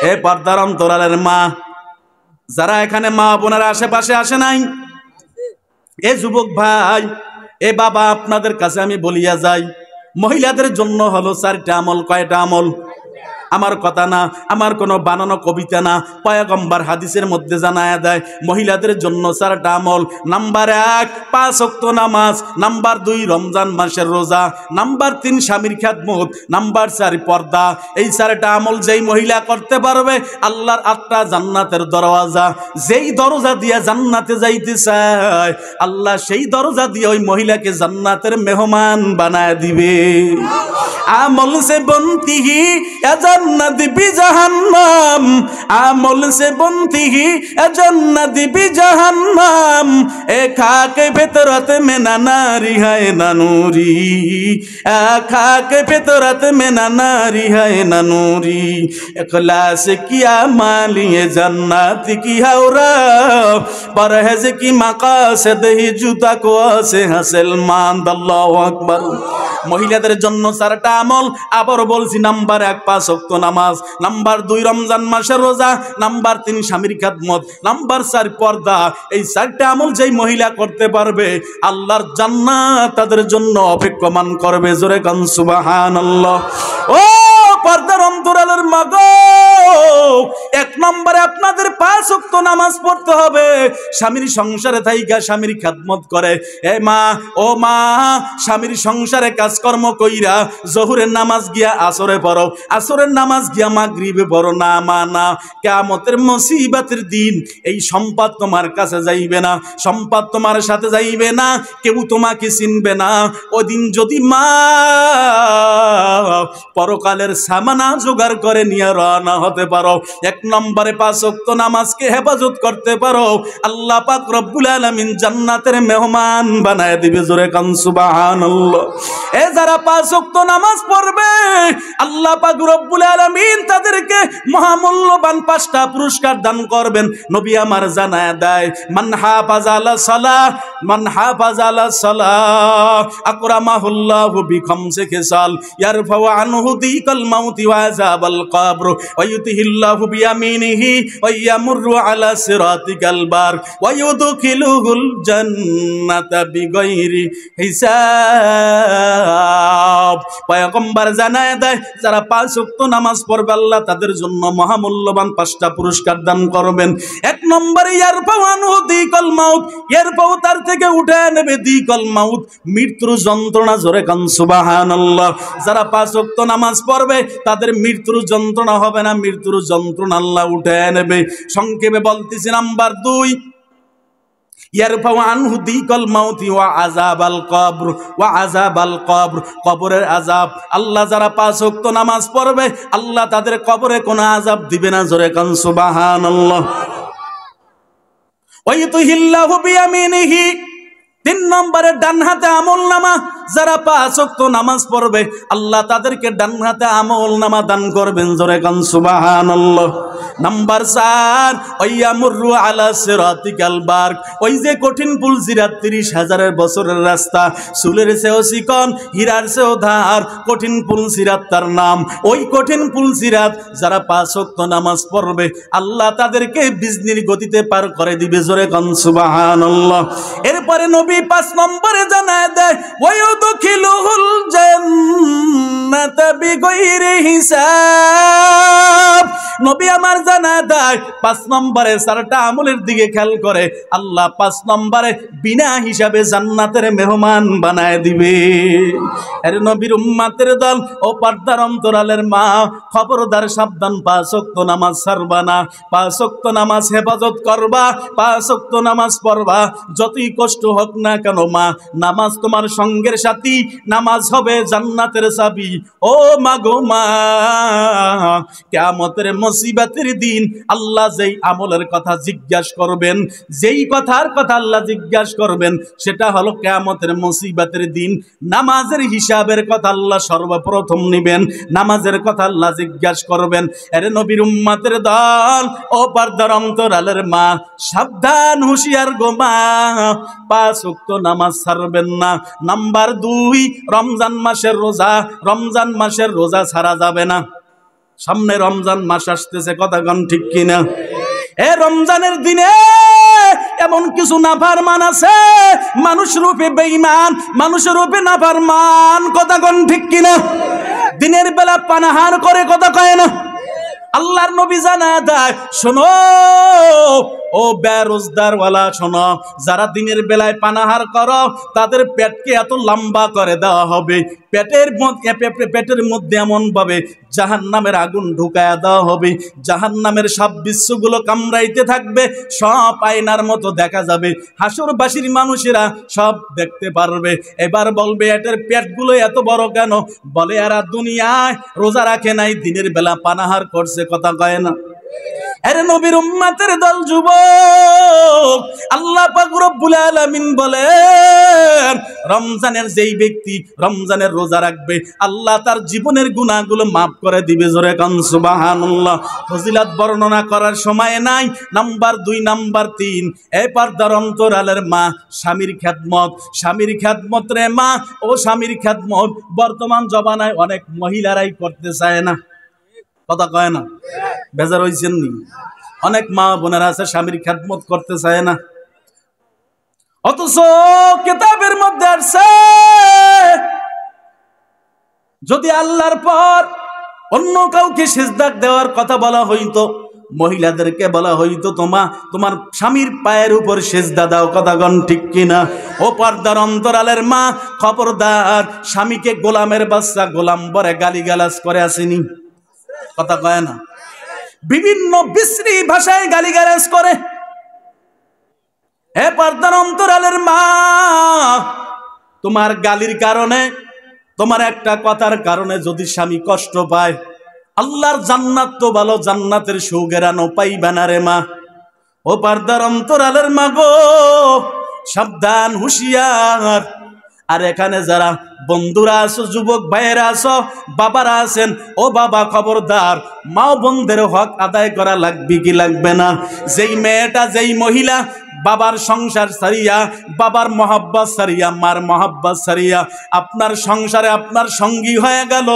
এ পর্দার অন্তরালের মা, যারা এখানে মা বোনেরা আশেপাশে আসে নাই, এ যুবক ভাই, এ বাবা, আপনাদের কাছে আমি বলিয়া যাই, মহিলাদের জন্য হলো 4টা আমল। কয়টা আমল? আমার কথা না, আমার কোনো বানানো কবিতা না, পয়গম্বর হাদিসের মধ্যে জানায়া দেয় মহিলাদের জন্য 4টা আমল। নাম্বার 1 5 ওয়াক্ত নামাজ, নাম্বার 2 রমজান মাসের রোজা, নাম্বার 3 স্বামীর খেদমত, নাম্বার 4 পর্দা। এই 4টা আমল যেই মহিলা করতে পারবে, আল্লাহর 8টা জান্নাতের দরওয়াজা, যেই দরজা দিয়ে জান্নাতে যাইতে চায়, আল্লাহ সেই দরজা দিয়ে ওই মহিলাকে জান্নাতের মেহমান বানায় দিবে। আমল সে বনতি হি জান্নাত বি জাহান্নাম, আমল সে বনতি হি জান্নাত বি জাহান্নাম, এ খাকে ফিতরত মে না নারী হায় না নূরি, খাকে ফিতরত মে না নারী হায় না নূরি, ইখলাস কিয়া মালিয়ে জান্নাত কি হাওরা, পরহেজ কি মাকাসদ হি জুতা কো সে হাসিল মান্দ। আল্লাহু আকবার। মহিলাদের জন্য 4টা আমল, আবার বলছি। নাম্বার 1 5 ওয়াক্ত নামাজ, নাম্বার 2 রমজান মাসের রোজা, নাম্বার 3 স্বামীর খেদমত, নাম্বার 4 পর্দা। এই 4টা আমল যেই মহিলা করতে পারবে, আল্লাহর জান্নাত তাদের জন্য অপেক্ষমান করবে। জোরে কান সুবহানাল্লাহ। ও পর্দার অন্তরালের মাগো, 1 নম্বরে আপনাদের 5 ওয়াক্ত নামাজ পড়তে হবে। স্বামীর সংসারে থাইকা স্বামীর খেদমত করে। এ মা, ও মা, স্বামীর সংসারে কাজকর্ম কইরা জোহরের নামাজ গিয়া আসরে পড়ো, আসরের নামাজ গিয়া মাগরিবে পড়ো না। মা না, কিয়ামতের মুসিবতের দিন এই সম্পদ তোমার কাছে যাইবে না, সম্পদ তোমার সাথে যাইবে না, কেউ তোমাকে চিনবে না। ওদিন যদি মা পরকালের সামানা জোগাড় করে নিয়ে রওনা হতে পারো, 1 নম্বরে 5 ওয়াক্ত নামাজকে হেফাজত করতে পারো, আল্লাহ পাক রব্বুল আলামিন জান্নাতের মেহমান বানায় দিবে। জোরে কান সুবহানাল্লাহ। এ যারা 5 ওয়াক্ত নামাজ পড়বে, আল্লাহ পাক রব্বুল আলামিন তাদেরকে মহামূল্যবান 5টা পুরস্কার দান করবেন। নবী আমার জানায় দেয়, মান হাফাজা আলা সালাহ, মান হাফাজা আলা সালাহ আকরামাহুল্লাহু বিখামসি খিসাল, ইয়ারফাউ আনহু দিকাল মাউতি ওয়া আযাবাল কবর, ওয়া ইউতিহিল্লাহু বিয়ামিনিহি ওয়া ইয়ামুরু আলা সিরাতিকাল বার, ওয়া ইউদখিলুহুল জান্নাতা বিগাইরি হিসাব। পয়গম্বর জানায় দেয়, যারা 5 ওয়াক্ত নামাজ পড়বে, আল্লাহ তাদের জন্য মহামূল্যবান 5টা পুরস্কার দান করবেন। 1 নম্বরে ইয়ারফাউ আনহু দিকাল মাউত, ইয়ারফাউ তার থেকে উঠে নেবে দিকাল মাউত, মৃত্যুর যন্ত্রণা। জোরে কান সুবহানাল্লাহ। যারা 5 ওয়াক্ত নামাজ পড়বে, তাদের মৃত্যুর যন্ত্রণা হবে না, মৃত্যুর যন্ত্রণা আল্লাহ উঠে নেবে। সংক্ষেপে বলতেছি, নাম্বার 2 ইয়ারফাউ আনহু দিকাল মাউতি ওয়া আযাবাল কবর, ওয়া আযাবাল কবর, কবরের আযাব। আল্লাহ যারা 5 ওয়াক্ত নামাজ পড়বে, আল্লাহ তাদের কবরে কোনো আযাব দিবে না। জোরে কান সুবহানাল্লাহ। ওয়া ইউতিহিল্লাহু বিয়ামিনিহি, 3 নম্বরে ডান হাতে আমল নামা। যারা 5 ওয়াক্ত নামাজ পড়বে, আল্লাহ তাদেরকে ডান হাতে আমল নামা দান করবেন। জোরে কান সুবহানাল্লাহ। নাম্বার 4 ওয়াইয়ামুরু আলা সিরাতিকাল বার, ওই যে কঠিন পুল সিরাত, 30,000 বছরের রাস্তা, চুলের চেয়েও চিকন, হীরার চেয়েও ধার, কঠিন পুল সিরাত তার নাম। ওই কঠিন পুল সিরাত যারা 5 ওয়াক্ত নামাজ পড়বে, আল্লাহ তাদেরকে বিজলির গতিতে পার করে দিবে। জোরে কান সুবহানাল্লাহ। এরপরে নবী 5 নম্বরে জানায় দেয়, ওয়ায়ুদখিলুহুল জান্নাতা বিগাইরি হিসাব। নবী আমার জানায় দেয়, 5 নম্বরে 4টা আমলের দিকে খেয়াল করে, আল্লাহ 5 নম্বরে বিনা হিসাবে জান্নাতের মেহমান বানায় দিবে। এর নবীর উম্মতের দল ও পর্দার অন্তরালের মা, খবরদার সাবধান, 5 ওয়াক্ত নামাজ ছাড়বা না, 5 ওয়াক্ত নামাজ হেফাজত করবা, 5 ওয়াক্ত নামাজ পড়বা। যতই কষ্ট হোক না কেন মা, নামাজ তোমার সঙ্গের সাথী, নামাজ হবে জান্নাতের চাবি। ও মা গো মা, কিয়ামতের মুসিবতের দিন আল্লাহ যেই আমলের কথা জিজ্ঞাসা করবেন, যেই কথার কথা আল্লাহ জিজ্ঞাসা করবেন, সেটা হলো কিয়ামতের মুসিবতের দিন নামাজের হিসাবের কথা আল্লাহ সর্বপ্রথম নেবেন, নামাজের কথা আল্লাহ জিজ্ঞাসা করবেন। এর নবীর উম্মতের দল ও পর্দার অন্তরালের মা, সাবধান, হুঁশিয়ার গো মা, 5 ওয়াক্ত নামাজ ছাড়বেন না। নাম্বার 2 রমজান মাসের রোজা, রমজান মাসের রোজা ছাড়া যাবে না। সামনে রমজান মাস আসতেছে, কথা কন ঠিক কিনা? এ রমজানের দিনে এমন কিছু নাফরমান আছে, মানুষ রূপে বেঈমান, মানুষ রূপে নাফরমান, কথা কন ঠিক কিনা? দিনের বেলা পানাহার করে, কথা কয় না? আল্লাহর নবী জানা দেয়, শোনো ও বেরোজগারওয়ালা, শোনো, যারা দিনের বেলায় পানাহার করো তাদের পেটকে এত লম্বা করে দেওয়া হবে, পেটের মধ্যে এমন ভাবে জাহান্নামের আগুন ঢুকায়া দেওয়া হবে, জাহান্নামের সব বিশ্বগুলো কামড়াইতে থাকবে, সব আয়নার মতো দেখা যাবে, হাসরবাসীর মানুষেরা সব দেখতে পারবে। এবার বলবে এটার পেটগুলো এত বড় কেন? বলে এরা দুনিয়ায় রোজা রাখে নাই, দিনের বেলা পানাহার করছে, কথা কয় না? আরে নবীর উম্মতের দল যুবক, আল্লাহ পাক রব্বুল আলামিন বলেন, রমজানের যেই ব্যক্তি রমজানের রোজা রাখবে, আল্লাহ তার জীবনের গুনাহগুলো মাফ করে দিবে। জোরে কান সুবহানাল্লাহ। ফজিলত বর্ণনা করার সময় নাই। নাম্বার 2, নাম্বার 3, এই পর্দার অন্তরালের মা, স্বামীর খেদমত, স্বামীর খেদমত রে মা, ও স্বামীর খেদমত বর্তমান জমানায় অনেক মহিলারাই করতে চায় না, কথা কয় না? বেজার হইছেন নি? অনেক মা বোনেরা আছে স্বামীর খেদমত করতে চায় না, অথচ কিতাবের মধ্যে আসছে যদি আল্লাহর পর অন্য কাউকে সিজদা দেওয়ার কথা বলা হইতো, মহিলাদেরকে বলা হইতো তোমার স্বামীর পায়ের উপর সিজদা দাও, কথা কন ঠিক কিনা? ও পর্দার অন্তরালের মা, খবরদার, স্বামীকে গোলামের বাচ্চা, গোলাম বলে গালিগালাজ করে আসেনি, কথা কয় না? বিভিন্ন বিশ্রী ভাষায় গালিগালাজ করে। হে পর্দার অন্তরালের মা, তোমার গালির কারণে, তোমার একটা কথার কারণে যদি স্বামী কষ্ট পায়, আল্লাহর জান্নাত তো ভালো, জান্নাতের সৌগেরানো পাইবা না রে মা। ও পর্দার অন্তরালের মা গো, সাবধান, হুঁশিয়ার। আর এখানে যারা বন্ধুরা আছো, যুবক ভাইয়েরা আছো, বাবারা আছেন, ও বাবা খবরদার, মা বোনদের হক আদায় করা লাগবে কি লাগবে না? যেই মেয়েটা, যেই মহিলা বাবার সংসার ছাড়িয়া, বাবার মহাব্বত ছাড়িয়া, মার মহাব্বত ছাড়িয়া আপনার সংসারে আপনার সঙ্গী হয়ে গেল,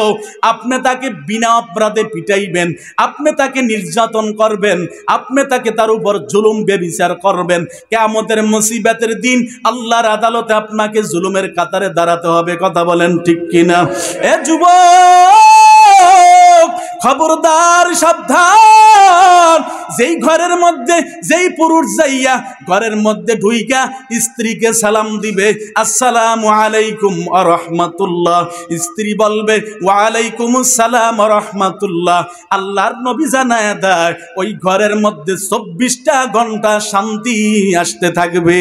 আপনি তাকে বিনা অপরাধে পিটাইবেন, আপনি তাকে নির্যাতন করবেন, আপনি তাকে তার উপর জুলুম বেবিচার করবেন, কিয়ামতের মুসিবতের দিন আল্লাহর আদালতে আপনাকে জুলুমের কাতারে দাঁড়াতে হবে, কথা বলেন ঠিক কিনা? এ যুবক, খবরদার, সাবধান। যেই ঘরের মধ্যে, যেই পুরুষ যাইয়া ঘরের মধ্যে ঢুইকা স্ত্রীকে সালাম দিবে, আসসালামু আলাইকুম ওয়া রাহমাতুল্লাহ, স্ত্রী বলবে ওয়া আলাইকুমুস সালাম ওয়া রাহমাতুল্লাহ, আল্লাহর নবী জানায় দেয় ওই ঘরের মধ্যে 24টা ঘন্টা শান্তি আসতে থাকবে।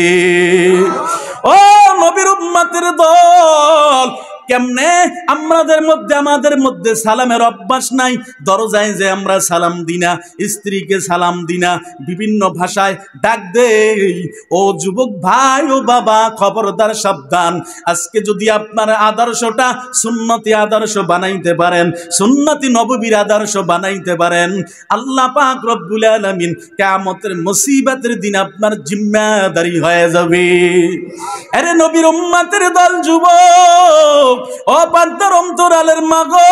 ও নবীর উম্মতের দল, কেমনে আমাদের মধ্যে সালামের অভ্যাস নাই, দরজায় যে আমরা সালাম দিনা, স্ত্রীকে সালাম দিনা, বিভিন্ন ভাষায় ডাক দেই। ও যুবক ভাই, ও বাবা, খবরদার, সাবধান। আজকে যদি আপনার আদর্শটা সুন্নতি আদর্শ বানাইতে পারেন, সুন্নতি নববীর আদর্শ বানাইতে পারেন, আল্লাহ পাক রব্বুল আলামিন কিয়ামতের মুসিবতের দিন আপনার জিম্মাদারি হয়ে যাবে। আরে নবীর উম্মতের দল যুবক, ও পর্দার অন্তরালের মা গো,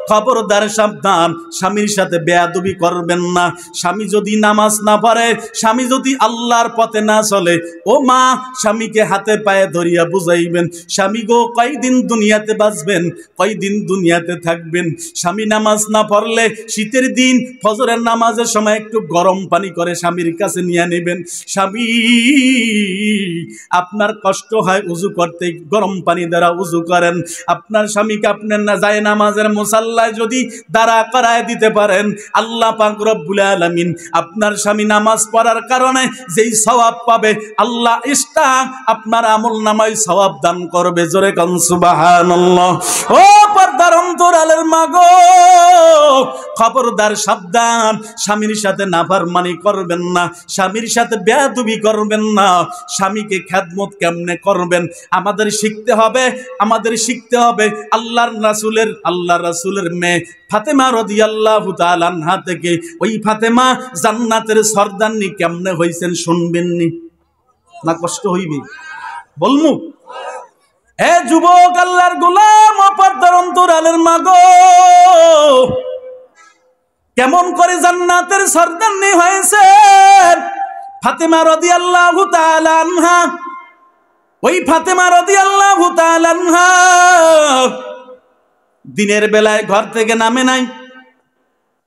খবরদার, সাবধান। স্বামীর সাথে বেয়াদবি করবেন না। স্বামী যদি নামাজ না পড়ে, স্বামী যদি আল্লাহর পথে না চলে, ও মা, স্বামীকে হাতে পায়ে ধরিয়া বুঝাইবেন, স্বামী গো, কয়দিন দুনিয়াতে বাঁচবেন, কয়দিন দুনিয়াতে থাকবেন। স্বামী নামাজ না পড়লে শীতের দিন ফজরের নামাজের সময় একটু গরম পানি করে স্বামীর কাছে নিয়ে নেবেন। স্বামী, আপনার কষ্ট হয় উযু করতে, গরম পানি দ্বারা উযু করেন। আপনার স্বামীকে আপনার না যায় নামাজের মুসাল্লায় যদি দাঁড়া করায় দিতে পারেন, আল্লাহ পাক রব্বুল আলামিন আপনার স্বামী নামাজ পড়ার কারণে যেই সওয়াব পাবে, আল্লাহ ইস্তা আপনার আমলনামায় সওয়াব দান করবে। জোরে কান সুবহানাল্লাহ। ও পর্দার অন্তরালের মা গো, খবরদার, সাবধান। স্বামীর সাথে নাফরমানি করবেন না, স্বামীর সাথে বেয়াদবি করবেন না। স্বামীকে খেদমত কেমনে করবেন আমাদের শিখতে হবে, আমাদের শিখতে হবে। আল্লাহর রাসূলের মেয়ে ফাতেমা রাদিয়াল্লাহু তাআলা আনহা থেকে, ওই ফাতেমা জান্নাতের সর্দারনি কেমনে হইছেন শুনবেননি? না কষ্ট হইবে? বলমু? এ যুবক, আল্লাহর গোলাম, পর্দার অন্তরালের মা গো, কেমন করে জান্নাতের সর্দারনি হয়েছে ফাতেমা রাদিয়াল্লাহু তাআলা আনহা। ওই ফাতেমা রাদিয়াল্লাহু তাআলা আনহা দিনের বেলায় ঘর থেকে নামে নাই।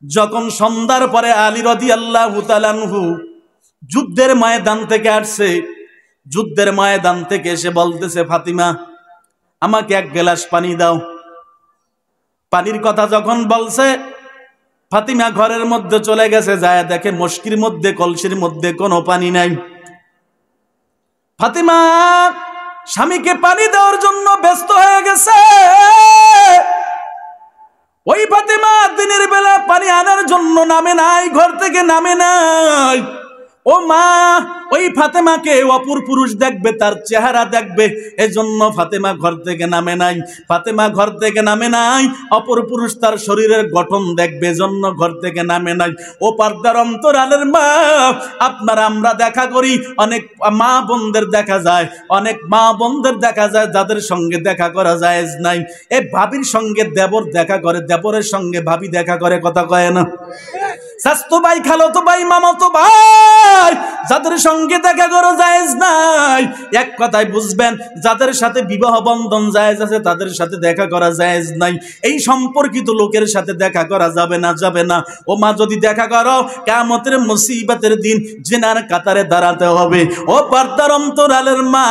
যখন সন্ধ্যার পরে আলী রাদিয়াল্লাহু তাআলা আনহু যুদ্ধের ময়দান থেকে আসছে, যুদ্ধের ময়দান থেকে এসে বলতেছে, ফাতিমা আমাকে এক গ্লাস পানি দাও। পানির কথা যখন বলছে, ফাতিমা ঘরের মধ্যে চলে গেছে, যায় দেখে মশকির মধ্যে, কলসির মধ্যে কোনো পানি নাই। ফাতিমা স্বামীকে পানি দেওয়ার জন্য ব্যস্ত হয়ে গেছে। ওই ফাতিমা দিনের বেলা পানি আনার জন্য নামে নাই, ঘর থেকে নামে নাই। ও মা, ওই ফাতেমাকে অপর পুরুষ দেখবে, তার চেহারা দেখবে, এজন্য ফাতেমা ঘর থেকে নামে নাই। ফাতেমা ঘর থেকে নামে নাই, অপর পুরুষ তার শরীরের গঠন দেখবে, এজন্য ঘর থেকে নামে নাই। ও পর্দার অন্তরালের মা, আপনারা আমরা দেখা করি, অনেক মা বোনদের দেখা যায়, অনেক মা বোনদের দেখা যায় যাদের সঙ্গে দেখা করা জায়েজ নাই। এই ভাবির সঙ্গে দেবর দেখা করে, দেবরের সঙ্গে ভাবি দেখা করে, কথা কয় না? শাস্তো ভাই, খালাতো ভাই, মামাতো ভাই, যাদের সঙ্গে দেখা করা জায়েজ নাই, এক কথায় বুঝবেন যাদের সাথে বিবাহ বন্ধন জায়েজ আছে তাদের সাথে দেখা করা জায়েজ নাই। এই সম্পর্কিত লোকের সাথে দেখা করা যাবে না, যাবে না। ও মা, যদি দেখা করো কিয়ামতের মুসিবতের দিন জিনার কাতারে দাঁড়াতে হবে। ও পর্দার অন্তরালের মা,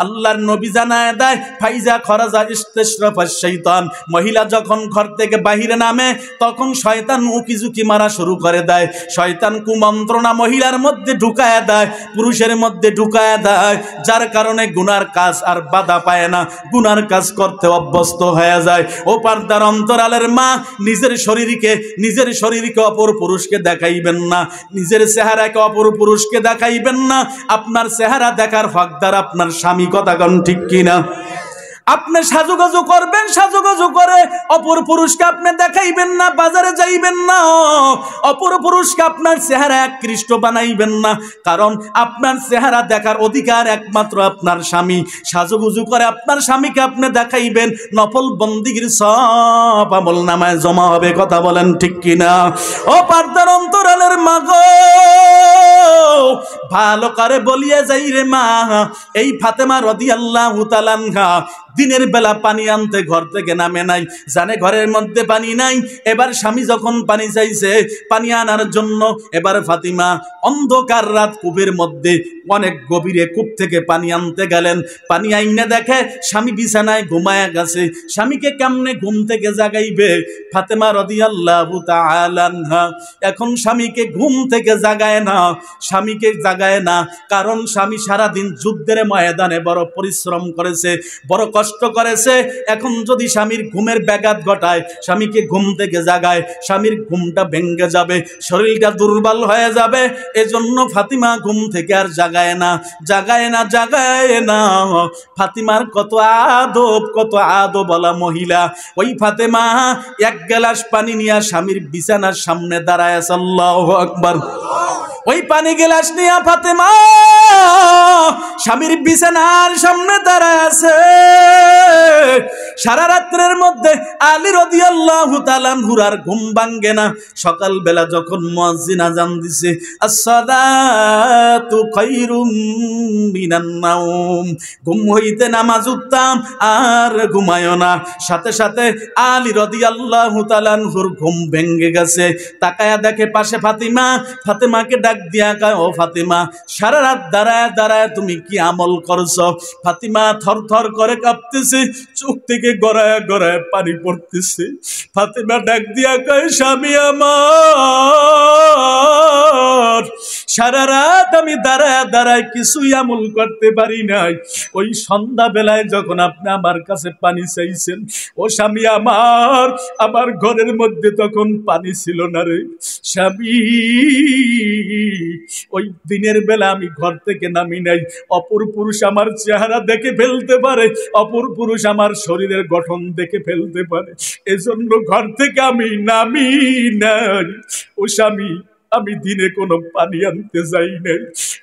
আল্লাহর নবী জানায় দেয়, ফাইজা খরাজা ইস্তিশরাফাশ শাইতান, মহিলা যখন ঘর থেকে বাহিরে নামে তখন শয়তান উকিঝুঁকি মারা শুরু করে দেয়। শয়তান কুমন্ত্রণা মহিলার মধ্যে ঢুকায় দেয়, পুরুষের মধ্যে ঢুকায় দেয়, যার কারণে গুনার কাজ আর বাধা পায় না, গুনার কাজ করতে অভ্যস্ত হয়ে যায়। ও পর্দার অন্তরালের মা, নিজের শরীরকে অপর পুরুষকে দেখাইবেন না, নিজের চেহারাকে অপর পুরুষকে দেখাইবেন না। আপনার চেহারা দেখার হকদার আপনার স্বামী, কথা কোন ঠিক কিনা? আপনি সাজুগুজু করবেন, সাজুগুজু করে অপর পুরুষকে আপনি দেখাইবেন না, বাজারে যাইবেন না, অপর পুরুষকে আপনার চেহারা আকৃষ্ট বানাইবেন না, কারণ আপনার চেহারা দেখার অধিকার একমাত্র আপনার স্বামী। সাজুগুজু করে আপনার স্বামীকে আপনি দেখাইবেন, নফল বন্দিগির সব আমল নামায় জমা হবে, কথা বলেন ঠিক কিনা? ও পর্দার অন্তরালের মা গো, ভালো করে বলিয়া যাই রে মা, এই ফাতেমা রাদিয়াল্লাহু তাআলা আনহা দিনের বেলা পানি আনতে ঘর থেকে নামে নাই, জানে ঘরের মধ্যে পানি নাই। এবার স্বামী যখন পানি চাইছে পানি আনার জন্য, এবার ফাতিমা অন্ধকার রাত কূপের মধ্যে অনেক গভীরে কূপ থেকে পানি আনতে গেলেন। পানি আইনে দেখে স্বামী বিছানায় ঘুমায়া গেছে। স্বামীকে কেমনে ঘুম থেকে জাগাইবে ফাতেমা রাদিয়াল্লাহু তাআলা আনহা? এখন স্বামীকে ঘুম থেকে জাগায় না, স্বামীকে জাগায় না, কারণ স্বামী সারাদিন যুদ্ধের ময়দানে বড় পরিশ্রম করেছে, বড় কষ্ট করেছে। এখন যদি স্বামীর ঘুমের ব্যাঘাত ঘটায়, স্বামীকে ঘুম থেকে জাগায়, স্বামীর ঘুমটা ভেঙে যাবে, শরীরটা দুর্বল হয়ে যাবে। এজন্য ফাতিমা ঘুম থেকে আর জাগায় না, জাগায় না, জাগায় না। ফাতিমার কত আদব বলা মহিলা। ওই ফাতেমা এক গ্লাস পানি নিয়ে স্বামীর বিছানার সামনে দাঁড়ায়, আল্লাহু আকবার। ওই পানি গ্লাস নিয়ে ফাতেমা স্বামীর বিছানার সামনে দাঁড়ায় আছে। সারা রাত্রের মধ্যে আলী রাদিয়াল্লাহু তাআলা আনহুর আর ঘুম ভাঙে না। সকাল বেলা যখন মুয়াজ্জিন আযান দিছে, আসসালাতু খায়রুম মিনান নাওম, ঘুম হইতে নামাজ উঠতাম আর ঘুমায়ও না। সাথে সাথে আলী রাদিয়াল্লাহু তাআলা আনহুর ঘুম ভেঙে গেছে। তাকায়া দেখে পাশে ফাতিমা, ফাতিমাকে ডাক দিয়া কয়, ও ফাতিমা, সারা রাত দাঁড়ায় দাঁড়ায় তুমি কি আমল করছো? ফাতিমা থর থর করে কাঁপতেছে, চোখ থেকে গড়ায় গড়ায় পানি পড়তেছে। ফাতিমা ডাক দিয়া কয়, স্বামী আমার, সারা রাত আমি দাঁড়ায় দাঁড়ায় কিছুই আমল করতে পারি নাই। ওই সন্ধ্যা বেলায় যখন আপনি আমার কাছে পানি চাইছেন, ও স্বামী আমার, আমার ঘরের মধ্যে তখন পানি ছিল না রে স্বামী। ওই দিনের বেলা আমি ঘর থেকে নামি নাই। অপর পুরুষ আমার চেহারা দেখে ফেলতে পারে, অপর পুরুষ আমার শরীরের গঠন দেখে ফেলতে পারে, এজন্য ঘর থেকে আমি নামি নাই। ও স্বামী, আমি দিনে কোনো পানি আনতে যাই নাই।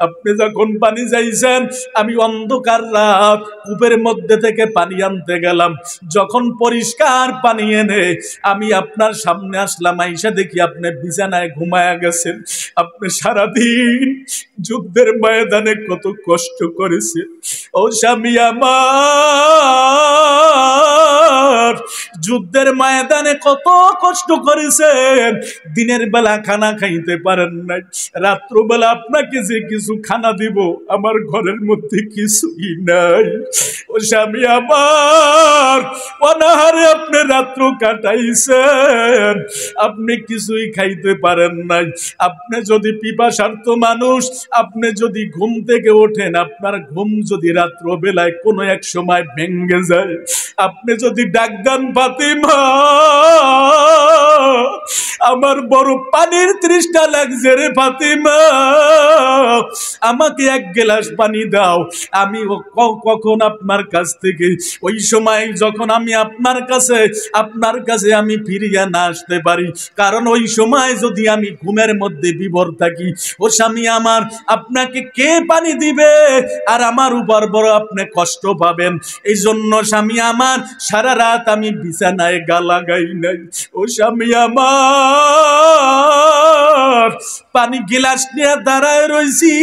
আপনি যখন পানি চাইছেন আমি অন্ধকার রাত কূপের মধ্যে থেকে পানি আনতে গেলাম। যখন পরিষ্কার পানি এনে আমি আপনার সামনে আসলাম, আইসা দেখি আপনি বিছানায় ঘুমায়া গেছেন। আপনি সারাদিন যুদ্ধের ময়দানে কত কষ্ট করেছেন। ও স্বামী আমার, যুদ্ধের ময়দানে কত কষ্ট করেছেন। দিনের বেলা খানা খাইতে পারেন নাই, রাত্রবেলা আপনাকে যে কিছু খানা দিব আমার ঘরের মধ্যে কিছুই নাই। ও স্বামী আমার, অনাহারে আপনি রাত্র কাটাইছেন, আপনি কিছুই খাইতে পারেন নাই। আপনি যদি পিপাসার্ত মানুষ, আপনি যদি ঘুম থেকে ওঠেন, আপনার ঘুম যদি রাত্র বেলায় কোনো এক সময় ভেঙ্গে যায়, আপনি যদি ডাক দেন ফাতিমা আমার বড় পানির তৃষ্ণা লাগছে রে ফাতিমা, আমাকে এক গ্লাস পানি দাও, আমি কখন আপনার কাছ থেকে ওই সময় যখন আমি আপনার কাছে আমি ফিরিয়া না আসতে পারি, কারণ ওই সময় যদি আমি ঘুমের মধ্যে বিভোর থাকি, ও স্বামী আমার, আপনাকে কে পানি দিবে? আর আমার উপর বড় আপনি কষ্ট পাবেন। এই জন্য স্বামী আমার সারা রাত আমি বিছানায় গা লাগাই নাই। ও স্বামী আমার, পানি গিলাস নিয়ে দাঁড়ায় রয়েছি,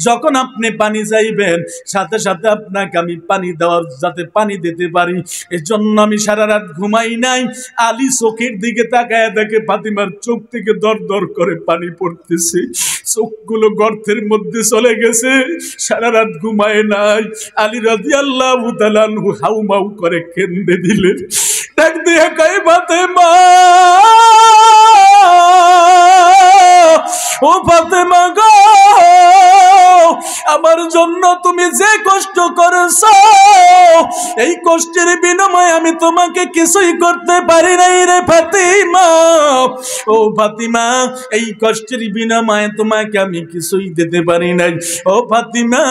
যখন আপনি পানি চাইবেন সাথে সাথে আপনাকে আমি পানি দেওয়ার যাতে পানি দিতে পারি, এই জন্য আমি সারা রাত ঘুমাই নাই। আলী চোখের দিকে তাকায় দেখে ফাতিমার চোখ থেকে দর দর করে পানি পড়তেছে, চোখগুলো গর্তের মধ্যে চলে গেছে, সারা রাত ঘুমায় নাই। আলী রাদিয়াল্লাহু তাআলা আনহু হাউমাউ করে কেঁদে দিলেন, ডাক দিয়ে কয় ফাতিমা, ও ফাতিমা গো, আমার জন্য তুমি যে কষ্ট করেছো, এই কষ্টের বিনিময়ে আমি তোমাকে কিছুই করতে পারি নাই রে ফাতিমা। ও ফাতিমা, এই কষ্টের বিনিময়ে তোমাকে আমি কিছুই দিতে পারি নাই। ও ফাতিমা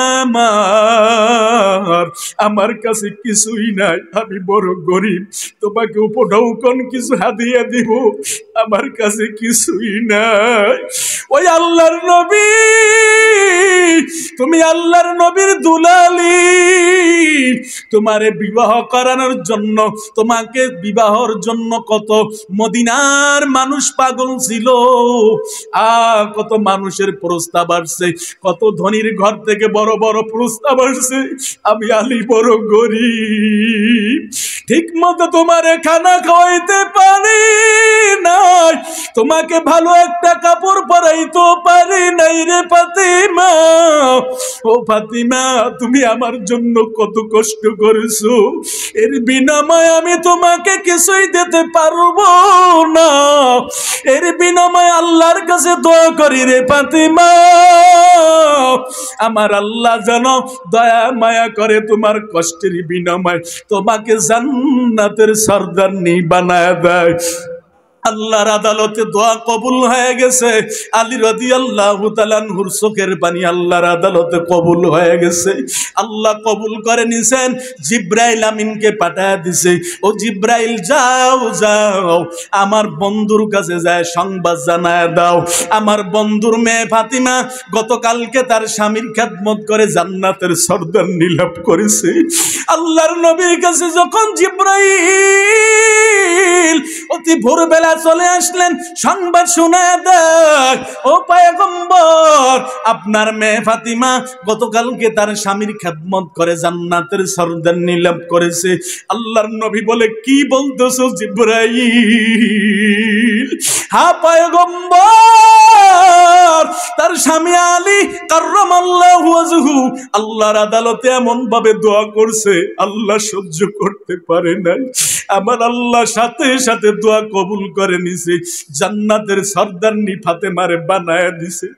আমার কাছে কিছুই নাই, আমি বড় গরিব, তোমাকে উপঢৌকন কিছু হাদিয়া দিব, আমার কাছে কিছুই নাই। ওই আল্লাহর নবী, তুমি আল্লাহর নবীর দুলালি, তোমারে বিবাহ করানোর জন্য, তোমাকে বিবাহর জন্য কত মদিনার মানুষ পাগল ছিল, কত মানুষের প্রস্তাব আসছে, কত ধনীর ঘর থেকে বড় বড় প্রস্তাব আসছে। আমি আলী বড় গরিব, ঠিক মতো তোমারে খানা খাওয়াইতে পারি নাই, তোমাকে ভালো একটা কাপড় পরাইতে পারি নাই রে ফাতিমা। ও ফাতিমা, তুমি আমার জন্য কত কষ্ট করেছো, এর বিনিময়ে আমি তোমাকে কিছুই দিতে পারবো না। এর বিনিময়ে আল্লাহর কাছে দোয়া করি রে ফাতিমা, আমার আল্লাহ যেন দয়া মায়া করে তোমার কষ্টের বিনিময়ে তোমাকে জান্নাতের সরদারনি বানায় দেয়। আল্লাহর আদালতে দোয়া কবুল হয়ে গেছে। আলী রাদিয়াল্লাহু তাআলা আনহুর চোখের পানি আল্লাহর আদালতে কবুল হয়ে গেছে। আল্লাহ কবুল করে নিছেন, জিব্রাইল আমিনকে পাঠায় দিছে, ও জিব্রাইল যাও যাও আমার বন্ধুর কাছে যায় সংবাদ জানায় দাও, আমার বন্ধুর মেয়ে ফাতিমা গতকালকে তার স্বামীর খেদমত করে জান্নাতের সরদারনি লাভ করেছে। আল্লাহর নবীর কাছে যখন জিব্রাইল অতি ভোরবেলা চলে আসলেন, সংবাদ শোনায় দেয়, ও পয়গম্বর, আপনার মেয়ে ফাতিমা গতকালকে তার স্বামীর খেদমত করে জান্নাতের সরদারনি লাভ করেছে। আল্লাহর নবী বলে, কি বলতেছো জিব্রাইল? হ্যাঁ পয়গম্বর, তার স্বামী আলী কাররামাল্লাহু ওয়াজহু আল্লাহর আদালতে এমন ভাবে দোয়া করছে, আল্লাহ সহ্য করতে পারে নাই। আমার আল্লাহ সাথে সাথে দোয়া কবুল করে নিছে, জান্নাতের সরদারনি ফাতেমারে বানায় দিছে।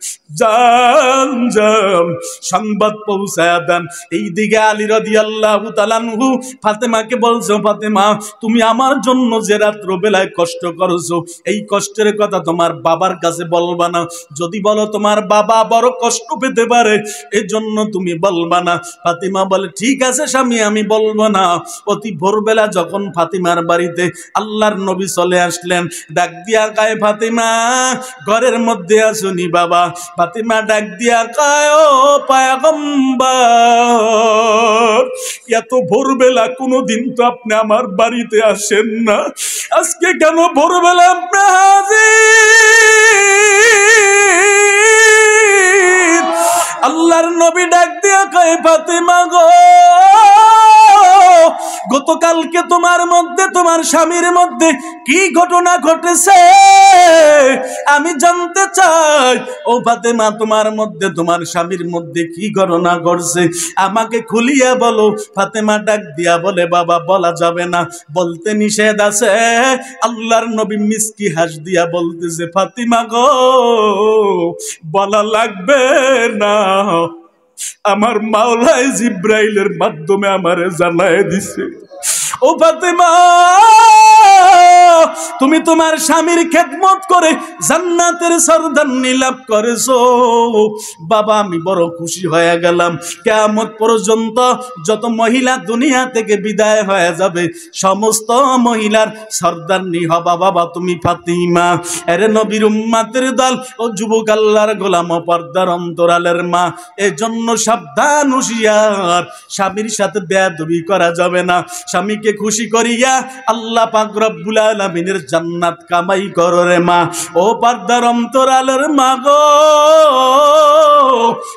যান যান সংবাদ পৌঁছায়া দেন। এইদিকে আলী রাদিয়াল্লাহু তাআলা আনহু ফাতেমাকে বলছো, ফাতেমা তুমি আমার জন্য যে রাত্র বেলায় কষ্ট করছো, এই কষ্টের কথা তোমার বাবার কাছে বলবা না, যদি বলো তোমার বাবা বড় কষ্ট পেতে পারে, এই জন্য তুমি বলবা না। ফাতিমা বলে, ঠিক আছে স্বামী, আমি বলবো না। অতি ভোরবেলা যখন ফাতিমা ফাতিমার বাড়িতে আল্লাহর নবী চলে আসলেন। ডাক দিয়া কয়, ফাতিমা ঘরের মধ্যে আসুনি বাবা? ফাতিমা ডাক দিয়া কয়, ও পয়গম্বর, এত ভোরবেলা কোনোদিন তো আপনি আমার বাড়িতে আসেন না, আজকে কেন ভোরবেলা আপনি হাজির? আল্লাহর নবী ডাক দিয়া কয়, ফাতিমা গো, গতকালকে তোমার মধ্যে, তোমার স্বামীর মধ্যে কি ঘটনা ঘটেছে আমি জানতে চাই। ও ফাতেমা, তোমার মধ্যে, তোমার স্বামীর মধ্যে কি ঘটনা ঘটছে আমাকে খুলিয়া বলো। ফাতেমা ডাক দিয়া বলে, বাবা বলা যাবে না, বলতে নিষেধ আছে। আল্লাহর নবী মিসকি হাস দিয়া বলতেছে, ফাতিমা গো বলা লাগবে না, আমার মাওলাই জিব্রাইলের মাধ্যমে আমারে জানায় দিছে। ও ফাতেমা, তুমি তোমার স্বামীর খেদমত করে জান্নাতের সরদারনি লাভ করেছো। বাবা আমি বড় খুশি হয়ে গেলাম। কিয়ামত পর্যন্ত যত মহিলা দুনিয়া থেকে বিদায় হয়ে যাবে, সমস্ত মহিলার সরদারনি হবা বাবা তুমি ফাতিমা। আরে নবীর উম্মতের দল ও যুবক আল্লাহর গোলাম ও পর্দার অন্তরালের মা, এজন্য সাবধান হুঁশিয়ার, স্বামীর সাথে বেয়াদবি করা যাবে না। স্বামীকে খুশি করিয়া আল্লাহ পাক রব্বুল আলামিনের জান্নাত কামাই করো রে মা। ও পর্দার অন্তরালের মা গো,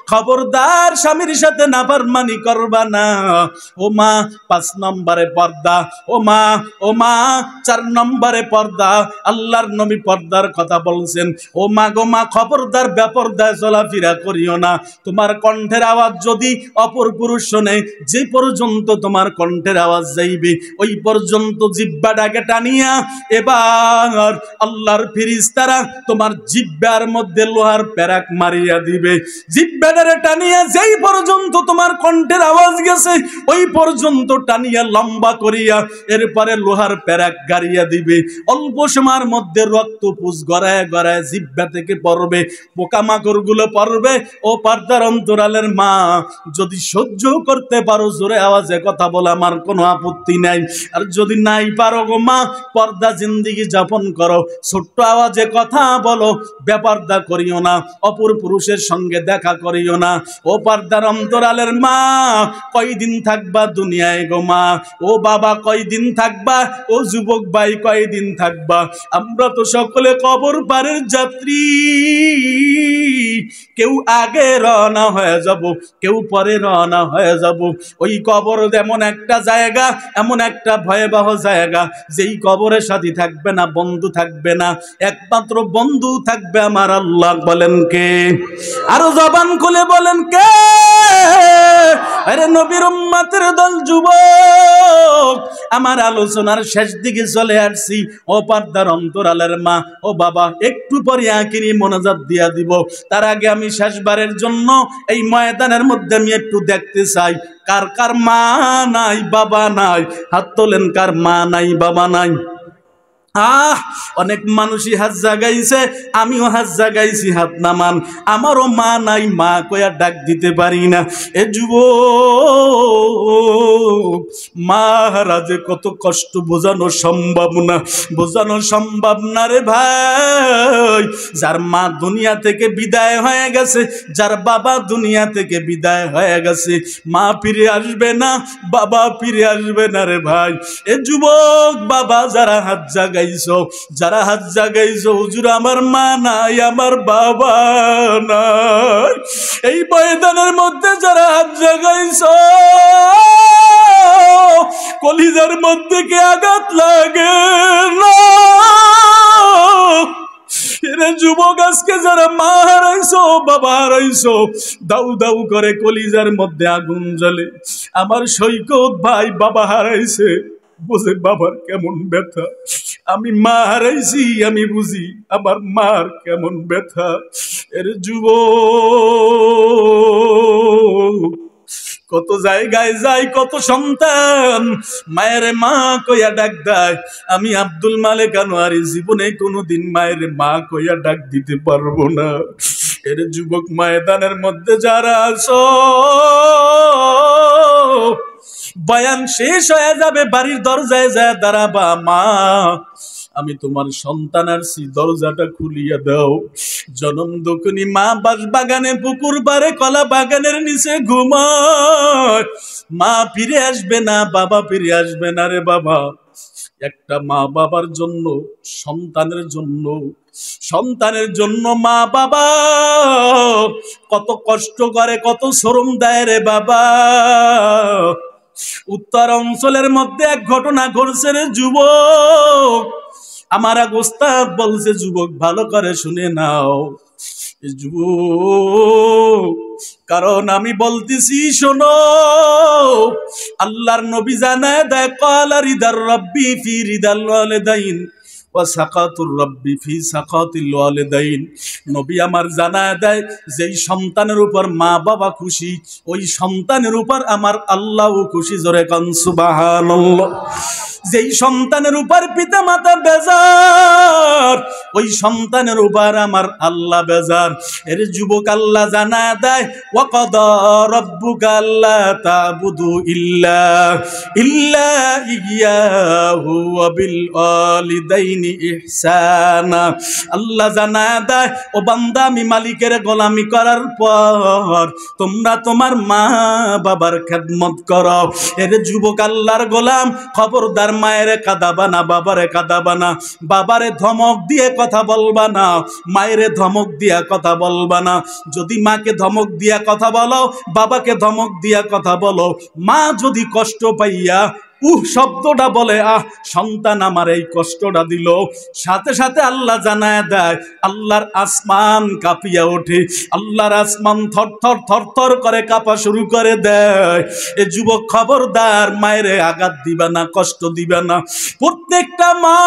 খবরদার স্বামীর সাথে নাফরমানি করবা না। ও মা 5 নম্বরে পর্দা, ও মা, ও মা 4 নম্বরে পর্দা। আল্লাহর নবী পর্দার কথা বলছেন। ও মা গো মা, খবরদার বেপরদায় চলাফেরা করিও না। তোমার কণ্ঠের আওয়াজ যদি অপর পুরুষ শোনে, যে পর্যন্ত তোমার কণ্ঠের আওয়াজ যাইবে ওই পর্যন্ত জিহ্বাটাকে টানিয়া এবার আল্লাহর ফেরেশতারা তোমার জিহ্বার মধ্যে লোহার প্যারাক মারিয়া দিবে। জিহ্বাটারে টানিয়া যেই পর্যন্ত তোমার কণ্ঠের আওয়াজ গেছে ওই পর্যন্ত টানিয়া লম্বা করিয়া এরপরে লোহার প্যারাক গাড়িয়া দিবে। অল্প সময়ের মধ্যে রক্ত পুষ গড়ায় গড়ায় জিহ্বা থেকে পড়বে, পোকামাকড় গুলো পড়বে। ও পর্দার অন্তরালের মা, যদি সহ্য করতে পারো জোরে আওয়াজে কথা বলে আমার কোনো আপত্তি নাই, আর যদি নাই পারো গো মা, পর্দা জিন্দেগি যাপন করো, ছোট্ট আওয়াজে কথা বলো, বেপরদা করিও না, অপর পুরুষের সঙ্গে দেখা করিও না। ও পর্দার অন্তরালের মা, কয়দিন থাকবা দুনিয়ায় গো মা? ও বাবা কয়দিন থাকবা? ও যুবক ভাই কয়দিন থাকবা? আমরা তো সকলে কবর পারের যাত্রী, কেউ আগে রওনা হয়ে যাব, কেউ পরে রওনা হয়ে যাব। ওই কবর এমন একটা জায়গা, এমন একটা ভয়াবহ জায়গা, যেই কবরের সাথী থাকবে না, বন্ধু থাকবে না, একমাত্র বন্ধু থাকবে আমার আল্লাহ। বলেন কে? আরো জবান খুলে বলেন কে? আরে নবীর উম্মতের দল যুবক, আমার আলোচনার শেষ দিকে চলে আসছি। ও পর্দার অন্তরালের মা, ও বাবা একটু পরে আখিরি মোনাজাত দিয়া দিব। তার আগে আমি শেষবারের জন্য এই ময়দানের মধ্যে আমি একটু দেখতে চাই কার কার মা নাই বাবা নাই। হাত তোলেন কার মা নাই বাবা নাই। অনেক মানুষই হাত জাগাইছে, আমিও হাত জাগাইছি, হাত নামান। আমারও মা নাই, মা কয়া ডাক দিতে পারি না। এ যুবক, মা হারাজে কত কষ্ট বোঝানো সম্ভব না, বোঝানো সম্ভব না রে ভাই। যার মা দুনিয়া থেকে বিদায় হয়ে গেছে, যার বাবা দুনিয়া থেকে বিদায় হয়ে গেছে, মা ফিরে আসবে না, বাবা ফিরে আসবে না রে ভাই। এ যুবক বাবা যারা হাত জাগাইছো, যারা হাত জাগাইছো, হুজুর আমার মা নাই, আমার বাবা নাই, এই ময়দানের মধ্যে যারা হাত জাগাইছো, কলিজার মধ্যে কে আঘাত লাগে না? এরে যুবক, আজকে যারা মা হারাইছো, বাবা হারাইছো, দাউ দাউ করে কলিজার মধ্যে আগুন জ্বলে। আমার সৈকত ভাই বাবা হারাইছে, বুঝে বাবার কেমন ব্যথা। আমি মা হারাইছি, আমি বুঝি আমার মার কেমন ব্যথা। এর যুবক, কত জায়গায় যাই, কত সন্তান মায়ের মা কইয়া ডাক দেয়। আমি আব্দুল মালেক আনোয়ারি জীবনে কোনোদিন মায়ের মা কইয়া ডাক দিতে পারবো না। এর যুবক, ময়দানের মধ্যে যারা আছো, বয়ান শেষ হয়ে যাবে, বাড়ির দরজায় যায় দাঁড়াবা, মা আমি তোমার সন্তানের দরজাটা খুলিয়া দাও। জনম দুকুনি মা বাস বাগানে, পুকুর পারে, কলা বাগানের নিচে ঘুমায়। মা ফিরে আসবে না, বাবা ফিরে আসবে না রে বাবা। একটা মা বাবার জন্য, সন্তানের জন্য মা বাবা কত কষ্ট করে, কত শ্রম দেয় রে বাবা। উত্তর অঞ্চলের মধ্যে এক ঘটনা ঘটছে রে যুবক। আমার এক ওস্তাদ বলছে, যুবক ভালো করে শুনে নাও যুবক, কারণ আমি বলতেছি শোনো। আল্লাহর নবী জানায় দেয়, ক্বালা রিদার রাব্বি ফি রিদাল ওয়ালিদাইন ওয়া সাকাতুর রাব্বি ফি সাকাতিল ওয়ালিদাইন। নবী আমার জানায় দেয়, যেই সন্তানের উপর মা বাবা খুশি, ওই সন্তানের উপর আমার আল্লাহও খুশি। জোরে কান সুবহানাল্লাহ। যেই সন্তানের উপর পিতা মাতা বেজার, ওই সন্তানের উপর আমার আল্লাহ বেজার। এর যুবক আল্লাহ জানায় দেয়, ওয়া কাদা রাব্বুকা আল্লা তা'বুদু ইল্লা ইয়াহু ওয়া বিল ওয়ালিদাইনি ইহসানা। আল্লাহ জানায় দেয়, ও বান্দা আমি মালিকের গোলামি করার পর তোমরা তোমার মা বাবার খেদমত করো। এর যুবক আল্লাহর গোলাম, খবরদার মায়েরে কাঁদাবা না, বাবারে কাঁদাবা না, বাবারে ধমক দিয়ে কথা বলবা না, মায়েরে ধমক দিয়া কথা বলবা না। যদি মাকে ধমক দিয়া কথা বলো, বাবাকে ধমক দিয়া কথা বলো, মা যদি কষ্ট পাইয়া শব্দটা বলে, সন্তান আমার এই কষ্টটা দিল, সাথে সাথে আল্লাহ জানায় দেয়, আল্লাহর আসমান কাঁপিয়া ওঠে, আল্লাহর আসমান থরথর থরথর করে কাঁপা শুরু করে দেয়। এ যুবক খবরদার মায়েরে আঘাত দিবা না, কষ্ট দিবা না। প্রত্যেকটা মা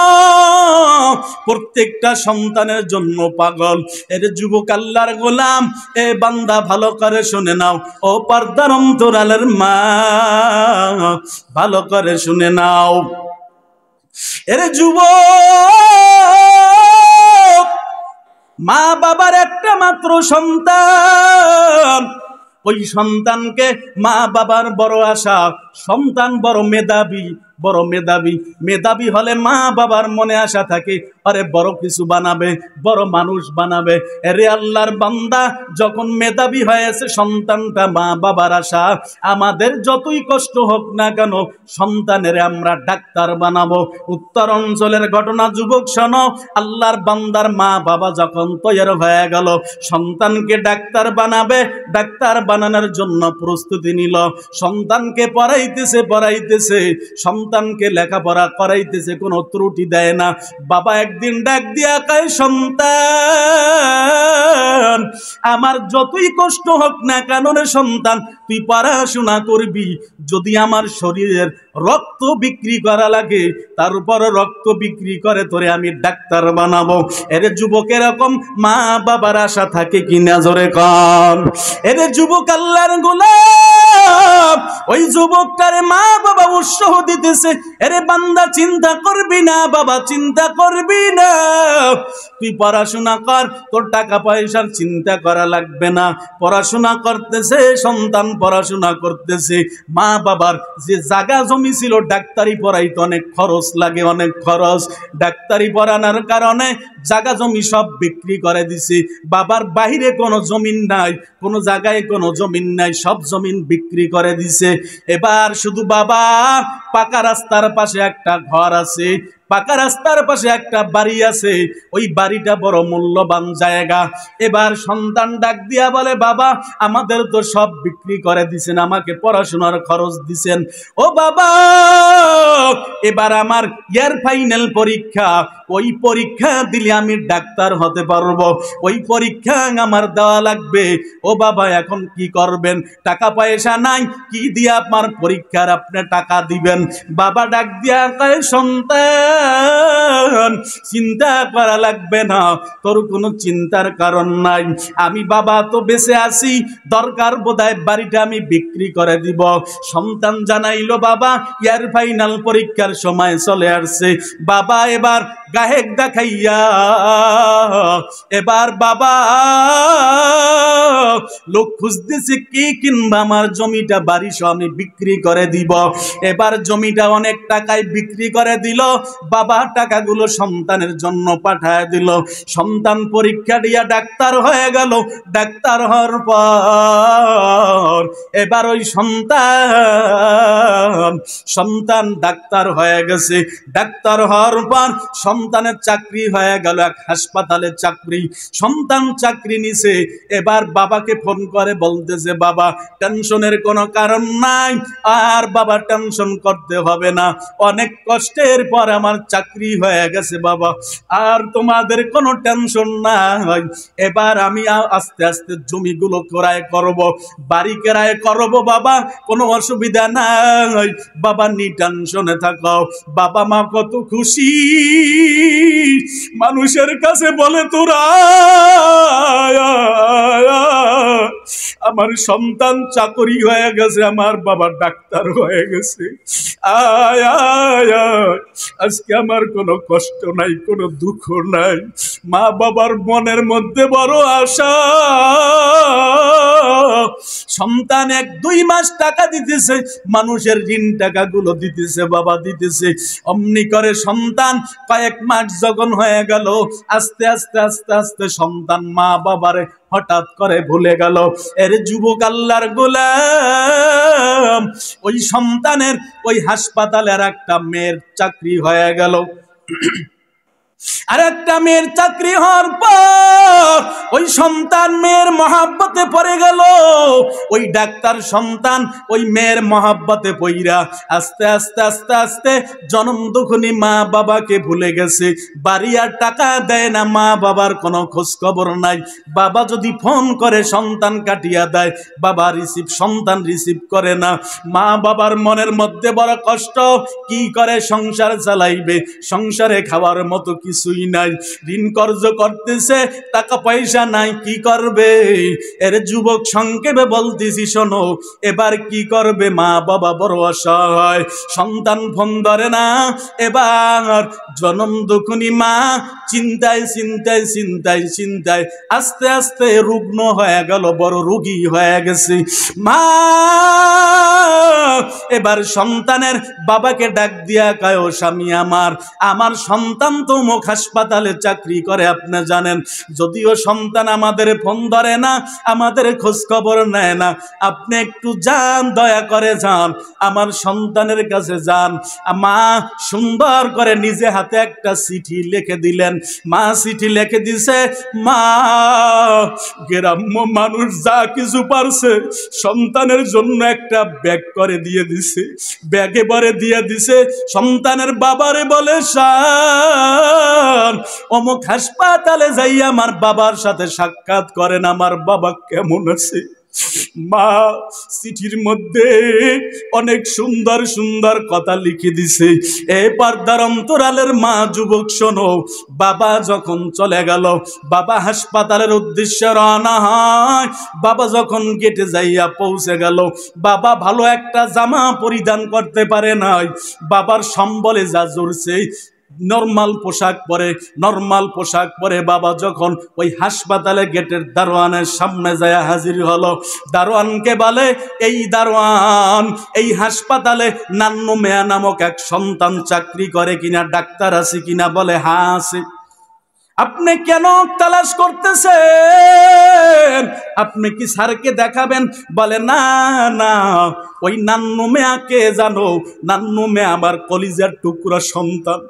প্রত্যেকটা সন্তানের জন্য পাগল। এর যুবক আল্লাহর গোলাম, এ বান্দা ভালো করে শুনে নাও, ও পর্দার অন্তরালের মা ভালো করে শুনে নাও। এর যুবক, মা বাবার একটা মাত্র সন্তান, ওই সন্তানকে মা বাবার বড় আশা, সন্তান বড় মেধাবী, বড় মেধাবী। মেধাবী হলে মা বাবার মনে আশা থাকে, আরে বড় কিছু বানাবে, বড় মানুষ বানাবে। এরে আল্লাহর বান্দা, যখন মেধাবী হয়েছে সন্তানটা মা বাবার আশা, আমাদের যতই কষ্ট হোক না কেন সন্তানের আমরা ডাক্তার বানাবো। উত্তর অঞ্চলের ঘটনা যুবক শোনো। আল্লাহর বান্দার মা বাবা যখন তৈরি হয়ে গেল, সন্তানকে ডাক্তার বানাবে, ডাক্তার বানানোর জন্য প্রস্তুতি নিল। সন্তানকে পড়াইতেছে, সন্তানকে লেখাপড়া করাইতেছে, কোনো ত্রুটি দেয় না। বাবা একদিন ডাক দিয়া কয়, সন্তান আমার যতই কষ্ট হোক না কেন রে সন্তান, তুই পড়াশোনা করবি। যদি আমার শরীরের রক্ত বিক্রি করা লাগে, তার উপর রক্ত বিক্রি করে তোরে আমি ডাক্তার বানাবো। এর যুবক এরকম মা বাবার আশা থাকে কিনা জোরে কম। এর যুবক আল্লাহর গোলাম, ওই যুবকটারে মা বাবা উৎসাহ দিতেছে, এরে বান্দা চিন্তা করবি না, বাবা চিন্তা করবি না, তুই পড়াশোনা কর, তোর টাকা পয়সার চিন্তা করা লাগবে না। পড়াশোনা করতেছে সন্তান, পড়াশোনা করতেছে। মা বাবার যে জায়গা জমি ছিল ডাক্তারি পড়াইতে অনেক খরচ লাগে, অনেক খরচ। ডাক্তারি পড়ানোর কারণে জায়গা জমি সব বিক্রি করে দিছে। বাবার বাইরে কোনো জমিন নাই, কোনো জায়গায় কোনো জমিন নাই, সব জমিন বিক্রি করে দিছে। এবার শুধু বাবা, পাকা রাস্তার পাশে একটা ঘর আছে, পাকা রাস্তার পাশে একটা বাড়ি আছে, ওই বাড়িটা বড় মূল্যবান জায়গা। এবার সন্তান ডাক দিয়া বলে, বাবা আমাদের তো সব বিক্রি করে দিছেন, আমাকে পড়াশোনার খরচ দিছেন। ও বাবা, এবার আমার ইয়ার ফাইনাল পরীক্ষা, ওই পরীক্ষা দিলে আমি ডাক্তার হতে পারবো, ওই পরীক্ষা আমার দেওয়া লাগবে। ও বাবা এখন কি করবেন? টাকা পয়সা নাই, কি দিয়ে আপনার পরীক্ষার আপনি টাকা দিবেন? বাবা ডাক দিয়া কয়, সন্তান চিন্তা করা লাগবে না, তোর কোনো চিন্তার কারণ নাই। আমি বাবা তো বেঁচে আছি, দরকার বোধহয় বাড়িটা আমি বিক্রি করে দিব। সন্তান জানাইলো, বাবা ইয়ার ফাইনাল পরীক্ষার সময় চলে আসছে, বাবা এবার গাহেক দেখাইয়া এবার বাবা লোক খুঁজতেছে কি কিনবা, আমার জমিটা বাড়ি সব আমি বিক্রি করে দিব। এবার জমিটা অনেক টাকায় বিক্রি করে দিল। বাবা টাকাগুলো সন্তানের জন্য পাঠায় দিল। সন্তান পরীক্ষা দিয়া ডাক্তার হয়ে গেল। ডাক্তার হওয়ার পর এবার ওই সন্তান ডাক্তার হয়ে গেছে। ডাক্তার হওয়ার পর সন্তানের চাকরি হয়ে গেল, এক হাসপাতালে চাকরি। সন্তান চাকরি নিছে। এবার বাবাকে ফোন করে বলতেছে, বাবা টেনশনের কোনো কারণ নাই, আর বাবা টেনশন করতে হবে না, অনেক কষ্টের পর আমার চাকরি হয়ে গেছে বাবা, আর তোমাদের কোনো টেনশন নাই। এবার আমি আস্তে আস্তে জমিগুলো ক্রয় করব, বাড়ি ক্রয় করব বাবা, কোনো অসুবিধা নাই, বাবা নি টেনশনে থাকো। বাবা মা কত খুশি। মানুষের কাছে বলে, তোরা আমার সন্তান চাকরি হয়ে গেছে, আমার বাবা ডাক্তার হয়ে গেছে, আয় আয় আয়, আজকে আমার কোনো কষ্ট নাই, কোনো দুঃখ নাই। মা বাবার মনের মধ্যে বড় আশা। সন্তান 1-2 মাস টাকা দিতেছে, মানুষের ঋণ টাকাগুলো দিতেছে, বাবা দিতেছে। অমনি করে সন্তান কয়েক মাস যখন হয়ে গেল, আস্তে আস্তে আস্তে আস্তে সন্তান মা বাবারে হঠাৎ করে ভুলে গেল। এর যুবক আল্লাহর গোলাম, ওই সন্তানের ওই হাসপাতালের একটা মেয়ের চাকরি হয়ে গেল। আর একটা মেয়ের চাকরি হওয়ার পর ওই সন্তান মেয়ের মহাব্বতে পড়ে গেল। ওই ডাক্তার সন্তান ওই মেয়ের মহাব্বতে পইরা আস্তে আস্তে আস্তে আস্তে জন্ম দুঃখনি মা বাবাকে ভুলে গেছে। বাড়ি আর টাকা দেয় না, মা বাবার কোনো খোঁজ খবর নাই। বাবা যদি ফোন করে সন্তান কাটিয়া দেয়, বাবা সন্তান রিসিভ করে না। মা বাবার মনের মধ্যে বড় কষ্ট, কি করে সংসার চালাইবে, সংসারে খাওয়ার মতো কিছুই নাই, ঋণ কর্জ করতেছে, টাকা পয়সা নাই, কি করবে? এর যুবক সংক্ষেপে বলতেছি শোনো, এবার কি করবে? মা বাবা বড় অসহায়, সন্তান ফোন ধরে না। এবার জনম দুঃখনি মা চিন্তায় চিন্তায় চিন্তায় চিন্তায় আস্তে আস্তে রুগ্ন হয়ে গেল, বড় রোগী হয়ে গেছে। মা এবার সন্তানের বাবাকে ডাক দিয়া কয়, ও স্বামী আমার সন্তান তো মুখ হাসপাতালে চাকরি করে, আপনি জানেন। যদিও সন্তান আমাদের ফোন ধরে না, আমাদের খোঁজ খবর নেয় না, আপনি একটু যান, দয়া করে যান, আমার সন্তানের কাছে যান। মা সুন্দর করে নিজে হাতে একটা চিঠি লিখে দিলেন। মা চিঠি লিখে দিছে। মা গ্রাম্য মানুষ যা কিছু পারছে সন্তানের জন্য একটা ব্যাগ করে দিয়ে দিছে, ব্যাগে ভরে দিয়ে দিছে। সন্তানের বাবারে বলে, অমুক হাসপাতালে যাই আমার বাবার সাথে সাক্ষাৎ করেন, আমার বাবা কেমন আছে। মা চিঠির মধ্যে অনেক সুন্দর সুন্দর কথা লিখে দিছে। এই পর্দার অন্তরালের মা যুবক শোনো, বাবা যখন চলে গেল, বাবা হাসপাতালের উদ্দেশ্যে রওনা হয়। বাবা যখন গেটে যাইয়া পৌঁছে গেল, বাবা ভালো একটা জামা পরিধান করতে পারে নাই। বাবার সম্বলে যা জড়ছে নরমাল পোশাক পরে বাবা যখন ওই হাসপাতালে গেটের দারোয়ানের সামনে যায় হাজির হলো। দারোয়ানকে বলে, এই দারোয়ান, এই হাসপাতালে নান্নু মিয়া নামক এক সন্তান চাকরি করে কিনা, ডাক্তার আছে কিনা? বলে, হ্যাঁ আছে। আপনি কেন তালাশ করতেছেন? আপনি কি স্যারকে দেখাবেন? বলে, না না, ওই নান্নু মিয়াকে জানো? নান্নু মিয়া আমার কলিজার টুকরা সন্তান,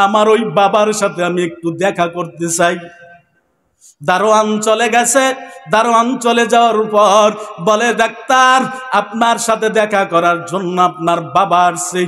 আমার ওই বাবার সাথে আমি একটু দেখা করতে চাই। দারোয়ান চলে গেছে। দারোয়ান চলে যাওয়ার পর বলে, ডাক্তার আপনার সাথে দেখা করার জন্য আপনার বাবা আসছে।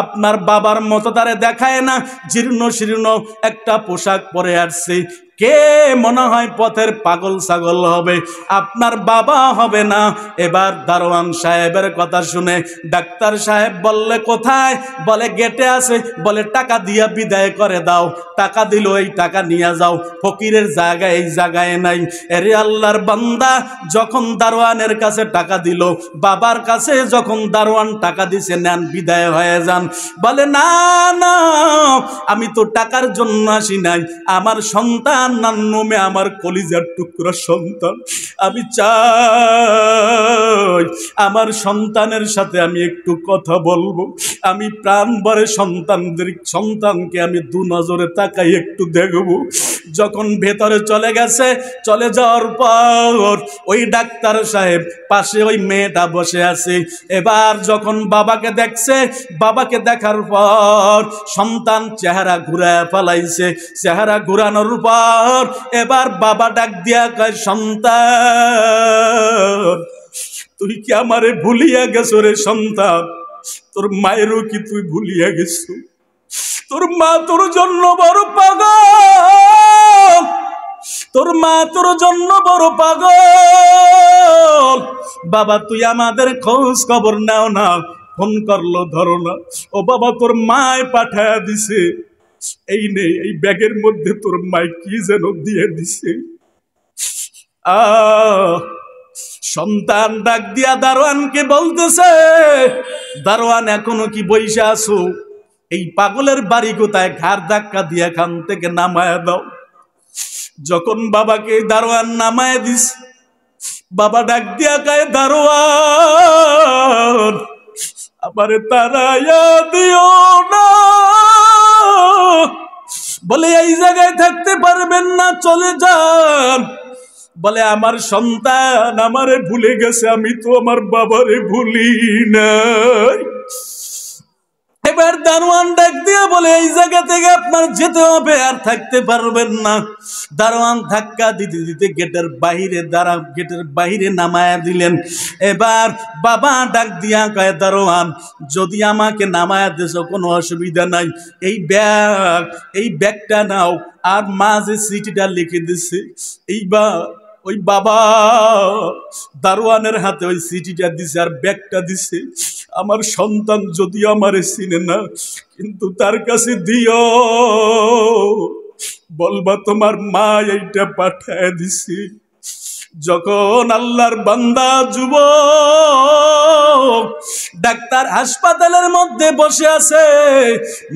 আপনার বাবার মতো তারে দেখায় না, জীর্ণ শীর্ণ একটা পোশাক পরে আসছে। কে মনে হয় পথের পাগল ছাগল হবে, আপনার বাবা হবে না। এবার দারোয়ান সাহেবের কথা শুনে ডাক্তার সাহেব বললে কোথায়? বলে গেটে আছে। বলে টাকা দিয়া বিদায় করে দাও। টাকা দিল, এই টাকা নিয়ে যাও, ফকিরের জায়গায় এই জায়গায় নাই। এরে আল্লাহর বান্দা, যখন দারোয়ানের কাছে টাকা দিল, বাবার কাছে যখন দারোয়ান টাকা দিছে, নেন বিদায় হয়ে যান। বলে না না, আমি তো টাকার জন্য আসি নাই, আমার সন্তান নান্নমে, আমার কলিজার টুকরা সন্তান, আমি চাই আমার সন্তানের সাথে আমি একটু কথা বলবো। আমি প্রাণ ভরে সন্তানকে আমি দু নজরে তাকাই একটু দেখবো। যখন ভেতরে চলে গেছে, চলে যাওয়ার পর ওই ডাক্তার সাহেব পাশে ওই মেয়েটা বসে আছে। এবার যখন বাবাকে দেখছে, বাবাকে দেখার পর সন্তান চেহারা ঘুরায় ফেলাইছে। চেহারা ঘুরানোর পর এবার বাবা ডাক দিয়া কয়, সন্তান তুই কি আমারে ভুলিয়া গেছো রে সন্তান? তোর মায়েরও কি তুই ভুলিয়া গেছো? তোর মা তোর জন্য বড় পাগল, তোর মা তোর জন্য বড় পাগল। বাবা তুই আমাদের খোঁজ খবর নাও না, ফোন করলো ধরো না। ও বাবা তোর মায় পাঠায়া দিছে, এই নে এই ব্যাগের মধ্যে তোর মায় কি যেন দিয়ে দিছে। সন্তান ডাক দিয়া দারোয়ানকে বলতেছে, দারোয়ান এখনো কি বইসা আছো? এই পাগলের বাড়ি কোথায়? ঘাড় ধাক্কা দিয়ে এখান থেকে নামায় দাও। যখন বাবাকে দারোয়ান নামায় দিস, বাবা ডাক দিয়া কয়, দারোয়ান আমারে তাড়াইয়া দিও না। বলে এই জায়গায় থাকতে পারবেন না, চলে যান। বলে আমার সন্তান আমারে ভুলে গেছে, আমি তো আমার বাবারে ভুলি নাই। এবার দারোয়ান ডাক দিয়ে বলে এই জায়গা থেকে আপনার যেতে হবে, আর থাকতে পারবেন না। দারোয়ান ধাক্কা দিতে দিতে গেটের বাহিরে নামায়া দিলেন। এবার বাবা ডাক দিয়া কয়, দারোয়ান যদি আমাকে নামায়া দিছো কোনো অসুবিধা নাই, এই ব্যাগটা নাও। আর মা যে চিঠিটা লিখে দিছে, এইবার ওই বাবা দারোয়ানের হাতে ওই চিঠিটা দিছে আর ব্যাগটা দিছে। আমার সন্তান যদি আমারে চিনে না, কিন্তু তার কাছে দিও, বলবা তোমার মা এইটা পাঠায় দিছি। যখন আল্লাহর বান্দা যুবক ডাক্তার হাসপাতালের মধ্যে বসে আছে,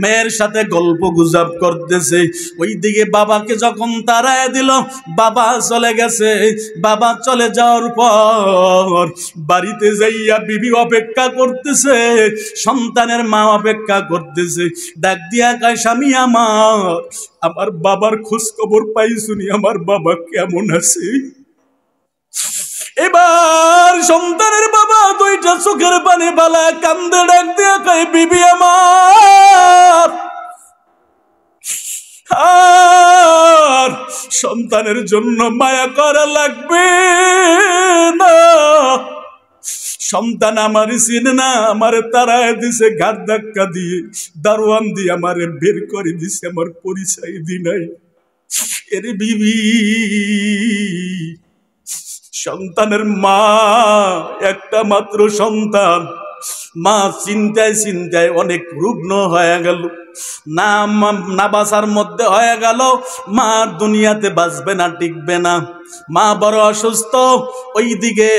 মেয়ের সাথে গল্প গুজব করতেছে, ওইদিকে বাবাকে যখন তাড়ায় দিল, বাবা চলে গেছে। বাবা চলে যাওয়ার পর বাড়িতে যাইয়া বিবি অপেক্ষা করতেছে, সন্তানের মা অপেক্ষা করতেছে। ডাক দিয়া কয়, স্বামী আমার বাবার খোঁজ খবর পাইছুনি, আমার বাবা কেমন আছে? এবার সন্তানের বাবা দুইটা চোখের পানি বালা কান্দে ডাক দিয়া কয়, বিবি আমার আর সন্তানের জন্য মায়া করা লাগবে না। সন্তান আমার চিনে না, আমারে তাড়ায় দিছে, ঘাট ধাক্কা দিয়ে দারোয়ান দিয়ে আমারে বের করে দিছে, আমার পরিচয় দি নাই। এরে বিবি, সন্তানের মা একটা মাত্র সন্তান, মা চিন্তায় চিন্তায় অনেক রুগ্ন হয়ে গেল, না বাঁচার মধ্যে হয়ে গেল। মা দুনিয়াতে বাঁচবে না, টিকবে না, মা বড় অসুস্থ। ওইদিকে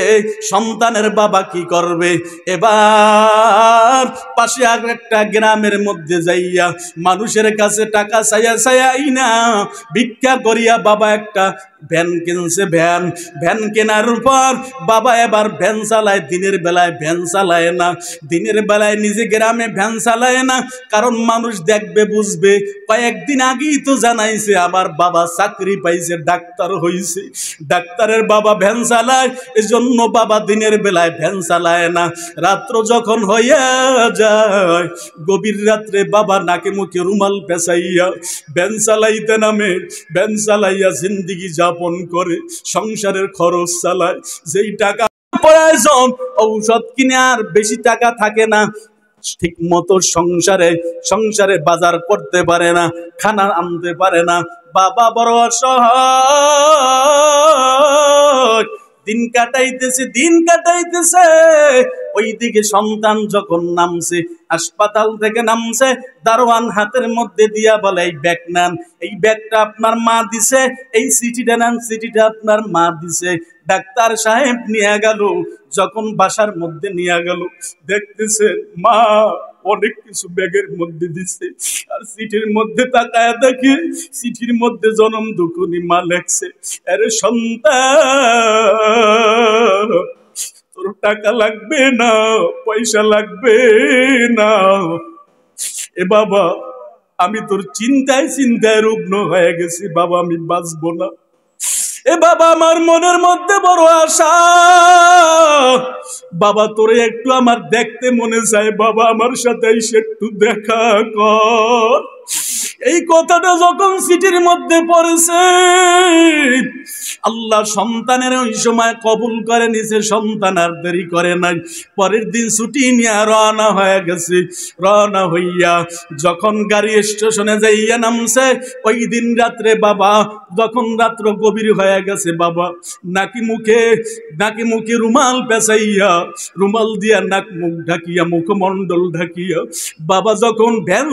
সন্তানের বাবা কি করবে? এবার পাশে আর একটা গ্রামের মধ্যে যাইয়া মানুষের কাছে টাকা চাইয়াই না ভিক্ষা করিয়া বাবা একটা ভ্যান কিনছে। ভ্যান কেনার পর বাবা এবার ভ্যান চালায়, দিনের বেলায় ভ্যান চালায় না, দিনের বেলায় নিজে গ্রামে ভ্যান চালায় না, কারণ মানুষ দেখবে বুঝবে। কয়েকদিন আগেই তো জানাইছে আমার বাবা চাকরি পাইছে, ডাক্তার হইছে। ডাক্তারের বাবা ভ্যান চালায়, এজন্য বাবা দিনের বেলায় ভ্যান চালায় না। রাত্র যখন হইয়া যায়, গভীর রাত্রে বাবা নাকে মুখে রুমাল পেঁচাইয়া ভ্যান চালাইতে নামে, ভ্যান চালাইয়া জিন্দিগি যাপন করে, সংসারের খরচ চালায়। যেই টাকা প্রয়োজন ঔষধ কিনে আর বেশি টাকা থাকে না, ঠিক মতো সংসারে বাজার করতে পারে না, খানা আনতে পারে না। বাবা বড় অসহায়, দিন কাটাইতেছে। ওইদিকে সন্তান যখন নামছে, হাসপাতাল থেকে নামছে, দারোয়ান হাতের মধ্যে দিয়া বলে এই ব্যাগ নেন, এই ব্যাগটা আপনার মা দিছে, এই চিঠিটা নেন, চিঠিটা আপনার মা দিছে। ডাক্তার সাহেব নিয়ে গেল, যখন বাসার মধ্যে নিয়ে গেল, দেখতেছে মা অনেক কিছু ব্যাগের মধ্যে দিছে, আর চিঠির মধ্যে তাকায় দেখে চিঠির মধ্যে জনম দুঃখনি মা লেখছে, আরে সন্তান তোর টাকা লাগবে না, পয়সা লাগবে না, এ বাবা আমি তোর চিন্তায় রুগ্ন হয়ে গেছি, বাবা আমি বাঁচবো না। এ বাবা আমার মনের মধ্যে বড় আশা, বাবা তোরে একটু আমার দেখতে মনে চায়, বাবা আমার সাথে এসে একটু দেখা কর। এই কথাটা যখন চিঠির মধ্যে পড়েছে, আল্লাহ সন্তানের ওই সময় কবুল করে নিছে, সন্তান আর দেরি করে নাই। পরের দিন ছুটি নিয়ে রওনা হয়ে গেছে। রওনা হইয়া যখন গাড়ি স্টেশনে যাইয়া নামছে, ওই দিন রাত্রে বাবা, যখন রাত্র গভীর হয়ে গেছে, বাবা নাকি মুখে রুমাল পেঁচাইয়া, রুমাল দিয়া নাক মুখ ঢাকিয়া, মুখমণ্ডল ঢাকিয়া বাবা যখন ভ্যান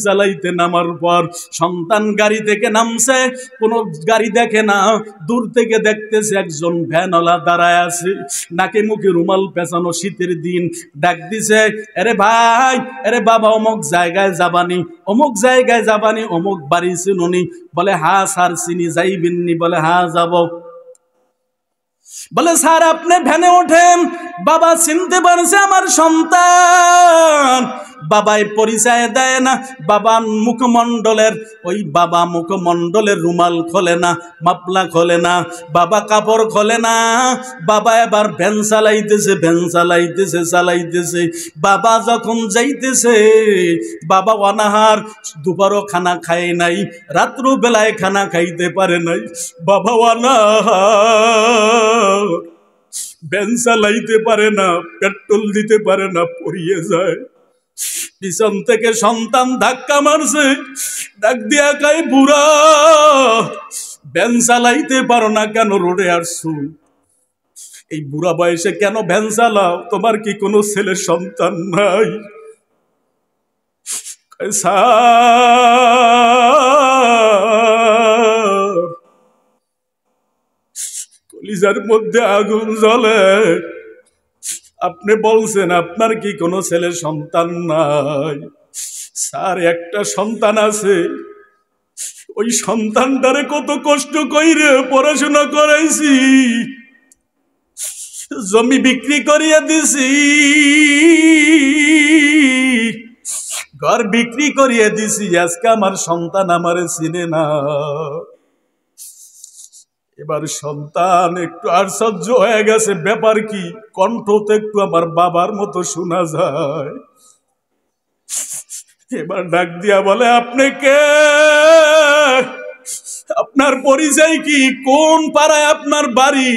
চালাইতে নামার পর সন্তান গাড়ি থেকে নামছে, কোনো গাড়ি দেখে না, দূর থেকে দেখতেছে একজন ভ্যানওয়ালা দাঁড়ায় আছে, নাকে মুখে রুমাল পেঁচানো, শীতের দিন। ডাক দিছে, আরে ভাই, আরে বাবা অমুক জায়গায় যাবানি, অমুক বাড়ি চিনুনি? বলে হ্যাঁ স্যার চিনি, যাইবেননি? বলে হ্যাঁ যাব। বলে স্যার আপনি ভ্যানে ওঠেন, বাবা চিনতে পারছে আমার সন্তান। বাবাই পরিচয় দেয় না, বাবা মুখমণ্ডলের রুমাল খোলে না, মাপলা খোলে না, বাবা কাপড় খোলে না। বাবা এবার ভ্যান চালাইতেছে। বাবা যখন যাইতেছে, বাবা অনাহার, দুপুরও খানা খায় নাই, রাত্র বেলায় খানা খাইতে পারে নাই, বাবা অনাহার, ভ্যান চালাইতে পারে না, পেট্রোল দিতে পারে না, পড়িয়ে যায়। পিছন থেকে সন্তান ধাক্কা মারছে, ডাক দিয়া কয় বুড়া ভ্যান চালাইতে পারো না কেন, রোডে আসছো, এই বুড়া বয়সে কেন ভ্যান চালাও, তোমার কি কোনো ছেলে সন্তান নাই? কলিজার মধ্যে আগুন জ্বলে, আপনি বলছেন আপনার কি কোনো ছেলে সন্তান নাই? স্যার একটা সন্তান আছে, ওই সন্তানটারে কত কষ্ট কইরে পড়াশোনা করাইছি, জমি বিক্রি করিয়া দিছি, ঘর বিক্রি করিয়া দিছি, আজকে আমার সন্তান আমারে চিনে না। এবার সন্তান একটু আশ্চর্য হয়ে গেছে, ব্যাপার কি? কণ্ঠ তো একটু আমার বাবার মতো শোনা যায়। এবার ডাক দিয়া বলে আপনি কে, আপনার পরিচয় কি, কোন পাড়ায় আপনার বাড়ি?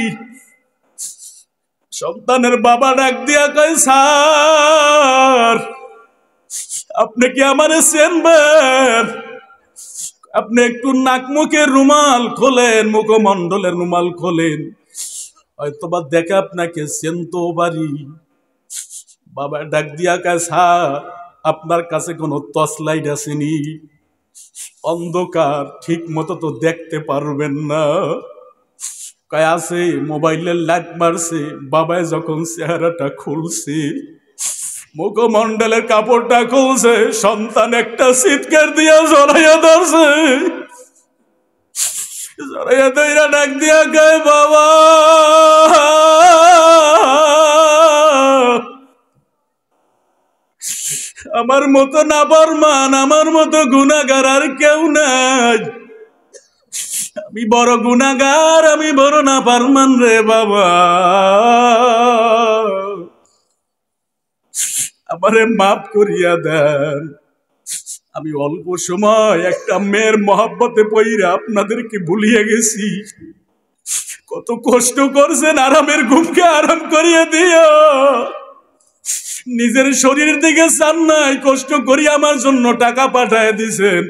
সন্তানের বাবা ডাক দিয়া কয় স্যার আপনি কি আমারে চেনবেন? আপনি একটু নাক মুখের রুমাল খোলেন, মুখমণ্ডলের রুমাল খোলেন, হয়তোবা দেখে আপনাকে চেনতে পারি। বাবা ডাক দিয়া কয় স্যার আপনার কাছে কোনো টর্চ লাইট আসেনি? অন্ধকার, ঠিক মতো তো দেখতে পারবেন না। কয় আছে, মোবাইলের লাইট মারছে। বাবায় যখন চেহারাটা খুলছে, মুখমণ্ডলের কাপড়টা খুলছে, সন্তান একটা চিৎকার দিয়া জড়াইয়া ধরছে, জড়াইয়া ধইরা ডাক দিয়া কয় বাবা আমার মতো নাফরমান, আমার মতো গুনাহগার আর কেউ নাই, আমি বড় গুনাহগার, আমি বড় নাফরমান রে বাবা, আমারে মাফ করিয়া দেন। আমি অল্প সময় একটা মেয়ের মহব্বতে পইরা আপনাদেরকে ভুলিয়ে গেছি, কত কষ্ট করছেন, আরামের ঘুমকে আরাম করিয়ে দিও। নিজের শরীরের দিকে চান নাই, কষ্ট করি আমার জন্য টাকা পাঠায় দিছেন,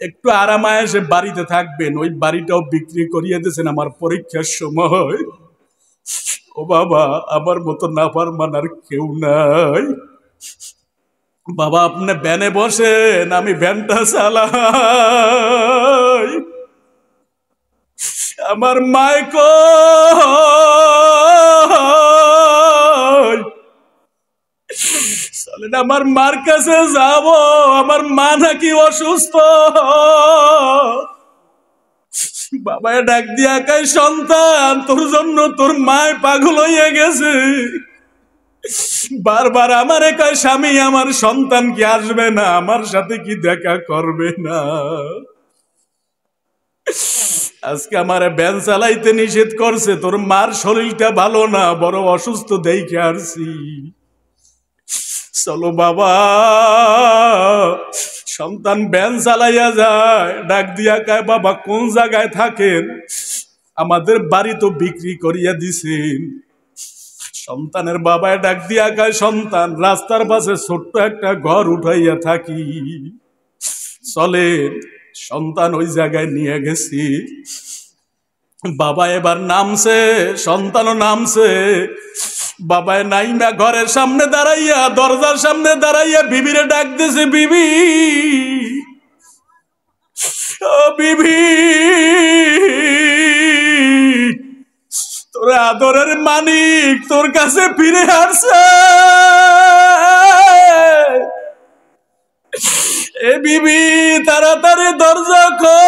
একটু আরাম আয়েসে বাড়িতে থাকবেন, ওই বাড়িটাও বিক্রি করিয়ে দিয়েছেন আমার পরীক্ষার সময়। ও বাবা, আমার মতো নাফরমান আর কেউ নাই। বাবা আপনি ভ্যানে বসেন, আমি ভ্যানটা চালাই। আমার মায় কই চলেন আমার মার কাছে যাব, আমার মা নাকি অসুস্থ। বাবায় ডাক দিয়া কয়, সন্তান তোর জন্য তোর মায় পাগল হইয়া গেছে। বারবার আমারে কয়, স্বামী আমার সন্তান কি আসবে না, আমার সাথে কি দেখা করবে না? আজকে আমার ভ্যান চালাইতে নিষেধ করছে, তোর মার শরীরটা ভালো না, বড় অসুস্থ দেখে আসছি। চলো বাবা। সন্তান ভ্যান চালাইয়া যায়, ডাক দিয়া কয়, বাবা কোন জায়গায় থাকেন? আমাদের বাড়ি তো বিক্রি করিয়া দিছেন। সন্তানের বাবায় ডাক দিয়া কয়, সন্তান রাস্তার পাশে ছোট্ট একটা ঘর উঠাইয়া থাকি, চলেন। সন্তান ওই জায়গায় নিয়ে গেছি। বাবা এবার নামছে, সন্তানও নামছে। বাবায় নাইমা ঘরের সামনে দাঁড়াইয়া, দরজার সামনে দাঁড়াইয়া বিবিরে ডাক দিছে, বিবি ও বিবি, তোর আদরের মানিক তোর কাছে ফিরে আসছে। এ বিবি তাড়াতাড়ি দরজা খোল,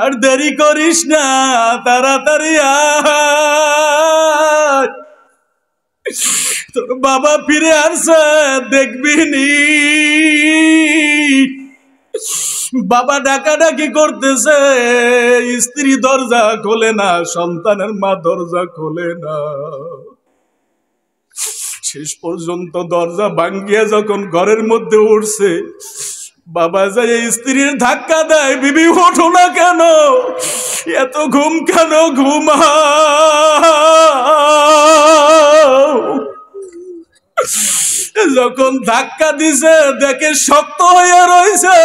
আর দেরি করিস না, তাড়াতাড়ি আয়। তোর বাবা ফিরে আসছে, দেখবি নি। বাবা ডাকাডাকি করতেছে, স্ত্রী দরজা খোলে না, সন্তানের মা দরজা খোলে না। শেষ পর্যন্ত দরজা ভাঙ্গিয়া যখন ঘরের মধ্যে উঠছে, বাবা যায় স্ত্রীর ধাক্কা দেয়, বিবি ওঠো না কেন, এত ঘুম কেন, ঘুমাও। যখন ধাক্কা দিছে দেখে শক্ত হয়ে রয়েছে।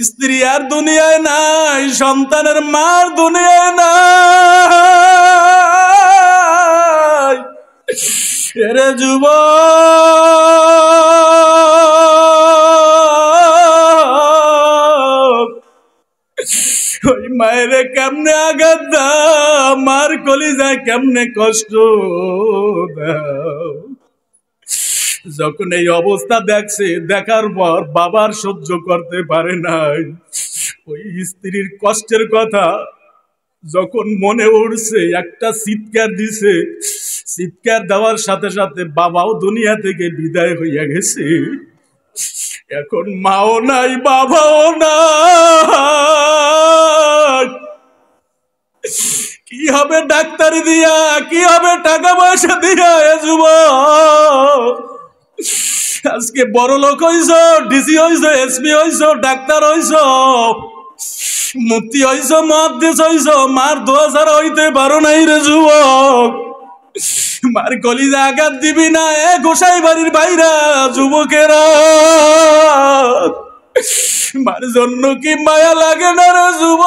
স্ত্রী আর দুনিয়ায় নাই, সন্তানের মার দুনিয়ায় নাই। এরে যুবক, ওই মায়েরে কেমনে আঘাত দাও, মার কলিজায় কেমনে কষ্ট দাও। যখন এই অবস্থা দেখছে, দেখার পর বাবার সহ্য করতে পারে নাই। ওই স্ত্রীর কষ্টের কথা যখন মনে উঠছে, একটা চিৎকার দিছে। চিৎকার দেওয়ার সাথে সাথে বাবাও দুনিয়া থেকে বিদায় হইয়া গেছে। এখন মাও নাই, বাবাও নাই। কি হবে ডাক্তারি দিয়া, কি হবে টাকা পয়সা দিয়া? এ যুবক, আজকে বড় লোক হইছ, ডিসি হইছ, এসপি হইছ, ডাক্তার হইছ, মুক্তি হইছ, মহাদেশ হইছ, মার দোয়া ছাড়া হইতে পারো নাই রে যুবক। মার কলিজা আঘাত দিবি না, এ গোসাই বাড়ির বাইরা যুবকেরা, মার জন্য কি মায়া লাগে না রে যুবক?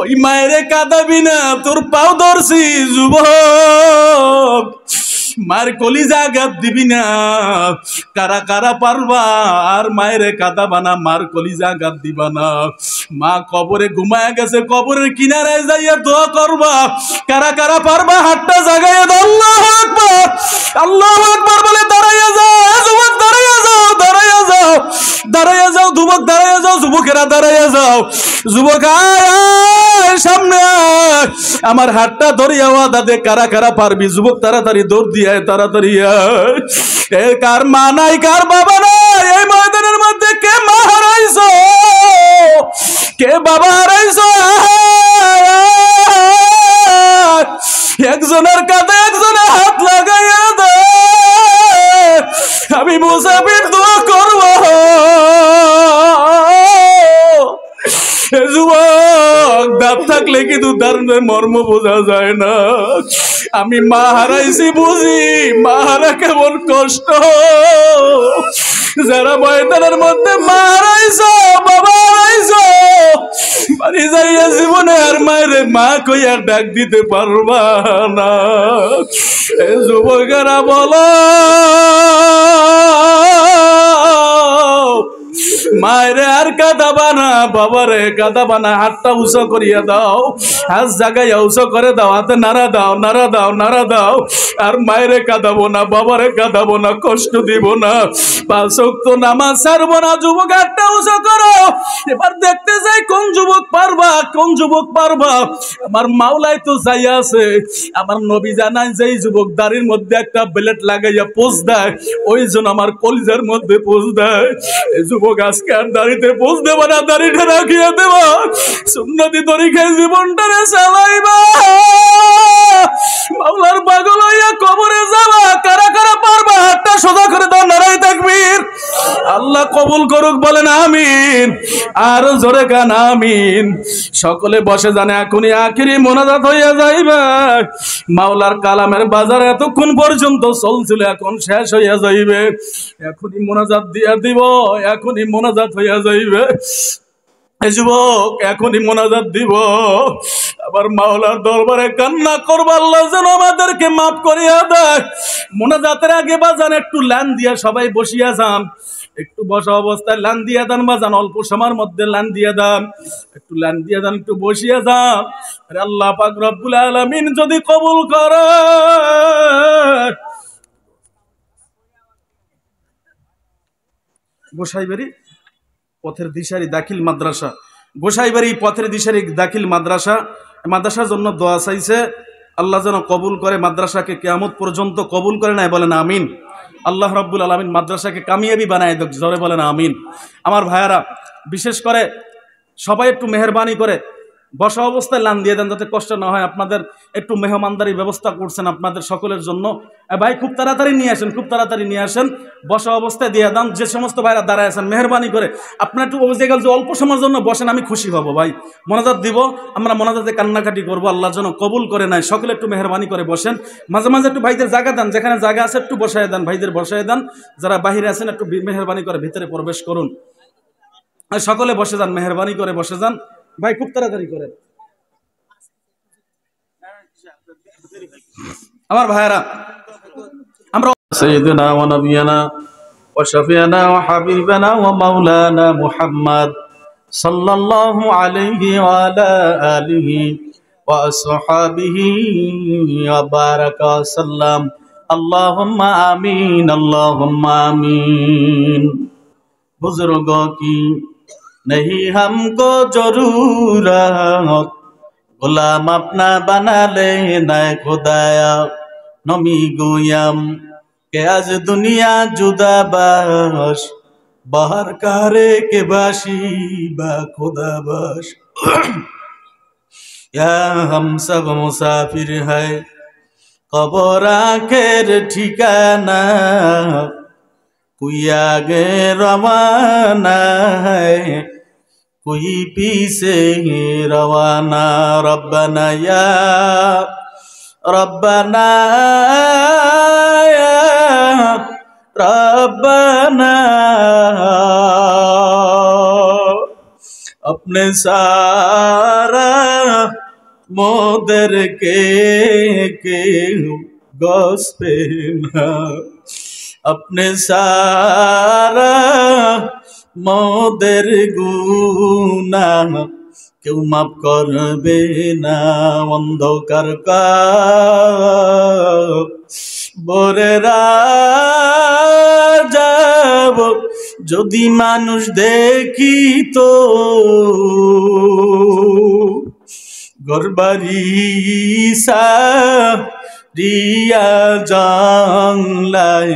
ওই মায়েরে কাঁদাবি না, তোর পাও ধরছি যুবক। মার কলিজা আঘাত দিবি না। কারা কারা পারবা আর মায়েরে কাঁদাবা না, মার কলিজা আঘাত দিবা না। মা কবরে ঘুমায় গেছে, কবরের কিনারায় যাইয়া দোয়া করবা। কারা কারা পারবা হাতটা জাগাইয়া দাও, আল্লাহু আকবার, আল্লাহু আকবার বলে দাঁড়াইয়া যাও। যুবক দাঁড়াইয়া যাও, দাঁড়াইয়া যাও, দাঁড়াইয়া যাও যুবক, দাঁড়াইয়া যাও, যুবকেরা দাঁড়াইয়া যাও। যুবক আয় সামনে আয়, আমার হাতটা ধরিয়া ওয়াদা দে, কারা কারা পারবি? যুবক তাড়াতাড়ি দৌড় দিয়ে তাড়াতাড়ি আয়। কার মা নাই, কার বাবা নাই? এই ময়দানের মধ্যে কে মা হারাইছ, কে বাবা হারাইছ? একজনের কাঁধে একজনের হাত লাগাইয়া দে, আমি মুসাফির দোয়া করবো। থাকলে কিন্তু তার মর্ম বোঝা যায় না। আমি মা হারাইছি বুঝি, মা হারা কেমন কষ্ট। যারা ময়দানের মধ্যে মা হারাইছো, বাবা হারাইছো, বাড়ি যাইয়া জীবনে আর মায়ের মা কইয়া ডাক দিতে পারবা না। যুবকেরা বলো, মায়েরে আর কাঁদাবা না, বাবারে কাঁদাবা না, হাতটা উঁচু করিয়া দাও, হাত জাগাইয়া উঁচু করে দাও, হাতে নাড়া দাও, নাড়া দাও, নাড়া দাও। আর মায়েরে কাঁদাবো না, বাবারে কাঁদাবো না, কষ্ট দিব না, 5 ওয়াক্ত নামাজ ছাড়বো না। যুবক হাতটা উঁচু করো, এবার দেখতে যাই কোন যুবক পারবা, কোন যুবক পারবা। আমার মাওলাই তো যাইয়া আছে, আমার নবী জানাই যে যুবক দাড়ির মধ্যে একটা ব্লেড লাগাইয়া পোজ দেয়, ওই জন্য আমার কলিজার মধ্যে পোজ দেয়। এই যুবক আজকে আর দাড়িতে পোজ দেবা না, দাড়িটা রাখিয়া দেবা, সুন্নতি তরিকায় জীবনটারে চালাইবা। মাওলার পাগল হইয়া কবরে যাবা। কারা কারা পারবা হাতটা সোজা করে দাও, নারায়ে তাকবীর। আল্লাহ কবুল করুক, বলেন আমিন। আর জোরে কান আমিন। সকলে বসে জানে এখনই আখিরি মোনাজাত হইয়া যাইবে। মাওলার কালামের বাজার এতক্ষণ পর্যন্ত চলছিল, এখন শেষ হইয়া যাইবে। এখনই মোনাজাত দিয়া দিব, এখনই মোনাজাত হইয়া যাইবে। যুবক এখনই মোনাজাত দিব। আবার মাওলার দরবারে কান্না করবো, আল্লাহ যেন আমাদেরকে মাফ করিয়া দেয়। মোনাজাতের আগে বাজান একটু লান দিয়া সবাই বসিয়া যান, একটু বসা অবস্থায় লান দিয়া দেন বাজান, অল্প সময়ের মধ্যে লান দিয়া দেন, একটু লান দিয়া দেন, একটু বসিয়া যান। আরে আল্লাহ পাক রব্বুল আলামিন যদি কবুল করে। গোসাইবাড়ি পথের দিশারি দাখিল মাদ্রাসা, গোসাইবাড়ি পথের দিশারি দাখিল মাদ্রাসা, মাদ্রাসার জন্য দোয়া চাইছে। আল্লাহ যেন কবুল করে, মাদ্রাসাকে কিয়ামত পর্যন্ত কবুল করে নেয়, বলেন আমিন। আল্লাহ রাব্বুল আলামিন মাদ্রাসাকে কামিয়াবি বানায় দেখ, জোরে বলেন আমিন। আমার ভাইয়ারা, বিশেষ করে সবাই একটু মেহরবানি করে বসা অবস্থায় লান দিয়ে দেন, যাতে কষ্ট না হয়। আপনাদের একটু মেহমানদারি ব্যবস্থা করছেন আপনাদের সকলের জন্য। ভাই খুব তাড়াতাড়ি নিয়ে আসেন, খুব তাড়াতাড়ি নিয়ে আসেন, বসা অবস্থায় দিয়ে দেন। যে সমস্ত ভাইরা দাঁড়ায় আছেন মেহরবানি করে আপনার একটু গেল যে অল্প সময়ের জন্য বসেন, আমি খুশি হব। ভাই মোনাজাত দিব, আমরা মোনাজাতে কান্নাকাটি করবো, আল্লাহ যেন কবুল করে নেয়। সকলে একটু মেহরবানি করে বসেন। মাঝে মাঝে একটু ভাইদের জায়গা দেন, যেখানে জায়গা আছে একটু বসায় দেন, ভাইদের বসায় দেন। যারা বাহিরে আছেন একটু মেহরবানি করে ভিতরে প্রবেশ করুন। সকলে বসে যান, মেহরবানি করে বসে যান। ভাই খুব তাড়াতাড়ি করেন আমার ভাইয়েরা। আমরা সাইয়্যিদুনা ওয়া নাবিয়ানা ওয়া শাফিয়ানা ওয়া হাবিবানা ওয়া মাওলানা মুহাম্মদ সাল্লাল্লাহু আলাইহি ওয়া আলা আলিহি ওয়া আসহাবিহি ওয়া বারাকা সাল্লাম। আল্লাহুম্মা আমিন, আল্লাহুম্মা আমিন। बुजुर्गों की नहीं हमको जरूरत, गुलाम अपना बना लेना खुदाया। नमी गुयम के आज दुनिया जुदा बाश, बाहर कारे के बाशी बा खुदा बाश। या हम सब मुसाफिर है, कब्र आखिर ठिकाना, कोई आगे रवाना है, कोई पीछे रवाना। रब्बना या रब्बना या रब्बना, अपने सारा मोदर के गौस पे ना, अपने सारा मोদের গুনাহ কেউ মাফ করবে না। অন্ধকার কবরেরা যাব, যদি মানুষ দেখিত ঘরবাড়ি সারিয়া জংলায়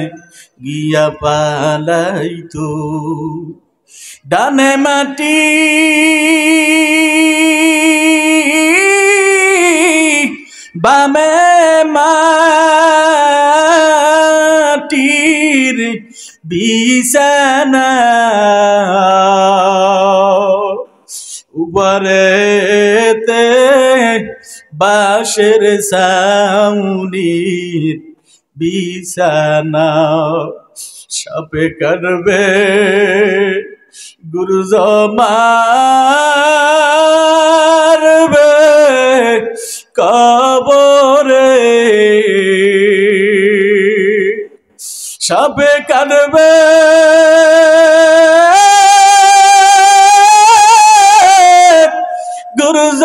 গিয়া পালাইতো। ডানে মাটি বামে মাটির বিছানা, উপরেতে বাঁশের ছাউনির বিছানা, সাপে কাটবে গুরুজ মারবে কবরে, সাপে কাটবে গুরুজ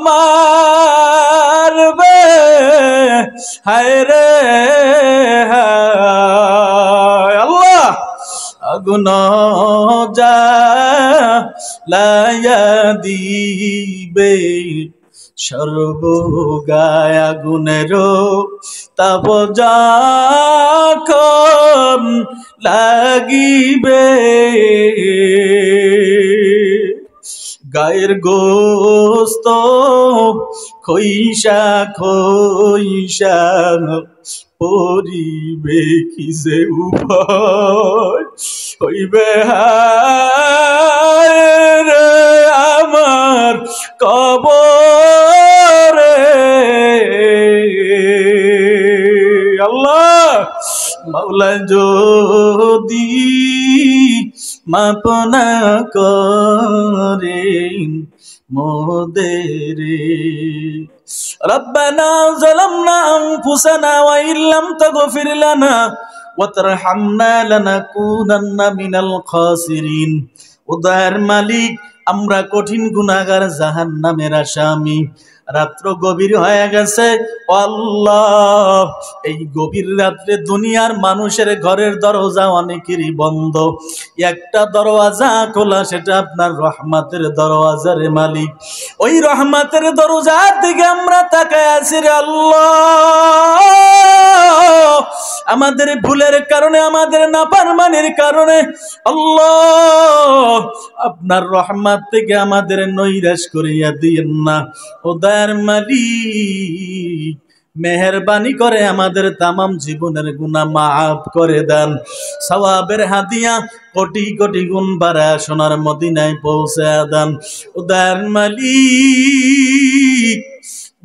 মারবে, হায় রে হায় আল্লাহ। আগুন জ্বালায়া দিবে সর্বগায়, আগুনেরও তাপ যখন লাগিবে, গায়ের গোস্ত খইসা খইসা পরিবে কি যে উপায় হইবে হায় রে আমার কবরে। আল্লাহ মাওলা যদি মাপ না করেন মোদেরে, রব্বানা যালামনা আনফুসানা ওয়া ইল্লাম তাগফির লানা ওয়া তারহামনা লানাকুনান্না মিনাল খাসিরিন। ও দয়ার মালিক, আমরা কঠিন গুনাহগার, জাহান্নামের আসামি। রাত্র গভীর হয়ে গেছে আল্লাহ, এই গভীর রাত্রে দুনিয়ার মানুষের ঘরের দরজা অনেকেরই বন্ধ, একটা দরওয়াজা খোলা, সেটা আপনার রহমতের দরওয়াজা রে মালিক। ওই রহমতের দরজার দিকে আমরা তাকায় আছি রে আল্লাহ। আমাদের ভুলের কারণে, আমাদের নাফরমানির কারণে আল্লাহ আপনার রহমত থেকে আমাদের নৈরাশ করিয়া দিয়েন না। ও দয়ার মালিক, মেহেরবানি করে আমাদের তামাম জীবনের গুনাহ মাফ করে দেন। সওয়াবের হাদিয়া কোটি কোটি গুণ বাড়ায় সোনার মদিনায় পৌঁছে দেন। ও দয়ার মালিক,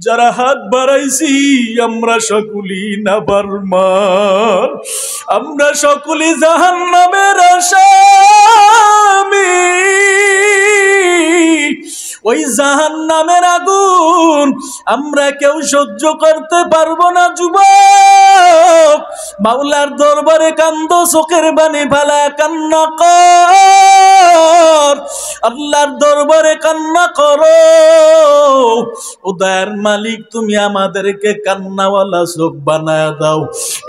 যারা হাত বাড়াইছি আমরা সকলেই নাফরমান, আমরা সকলেই জাহান্নামের আসামি। ওই জাহান্নামের আগুন আমরা কেউ সহ্য করতে পারবো না যুবক। মাওলার দরবারে কান্দো, চোখের বানি ফেলা কান্না কর, আল্লাহর দরবারে কান্না করো। ও দয়ার মালিক, তুমি আমাদেরকে কান্নাওয়ালা চোখ বানায় দাও।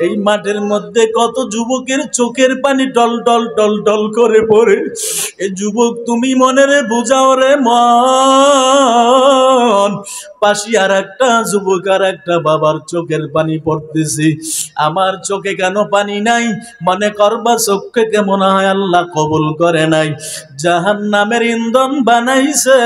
এই মাঠের মধ্যে কত যুবকের চোখের পানি টল টল টল টল করে পড়ে, এই যুবক তুমি মনেরে বুঝাও রে মন। পাশে আর একটা যুবক, আর একটা বাবার চোখের পানি পড়তেছে, আমার চোখে কেন পানি নাই? মনে করবা চোখকে কেমন হয় আল্লাহ কবুল করে নাই, জাহান্নামের ইন্ধন বানাইছে।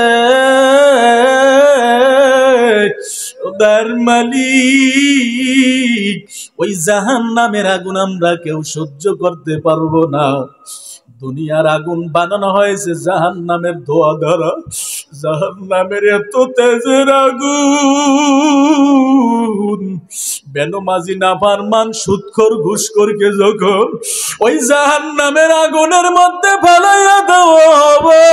মালিক, ওই জাহান্নামের আগুন আমরা কেউ সহ্য করতে পারবো না। দুনিয়ার আগুন বানানো হয়েছে জাহান্নামের ধোয়া দ্বারা, জাহান্নামের এত তেজের আগুন। বেনমাজি নাফরমান সুদখোর ঘুষখোরকে যখন ওই জাহান্নামের আগুনের মধ্যে ফেলাইয়া দেওয়া হবে,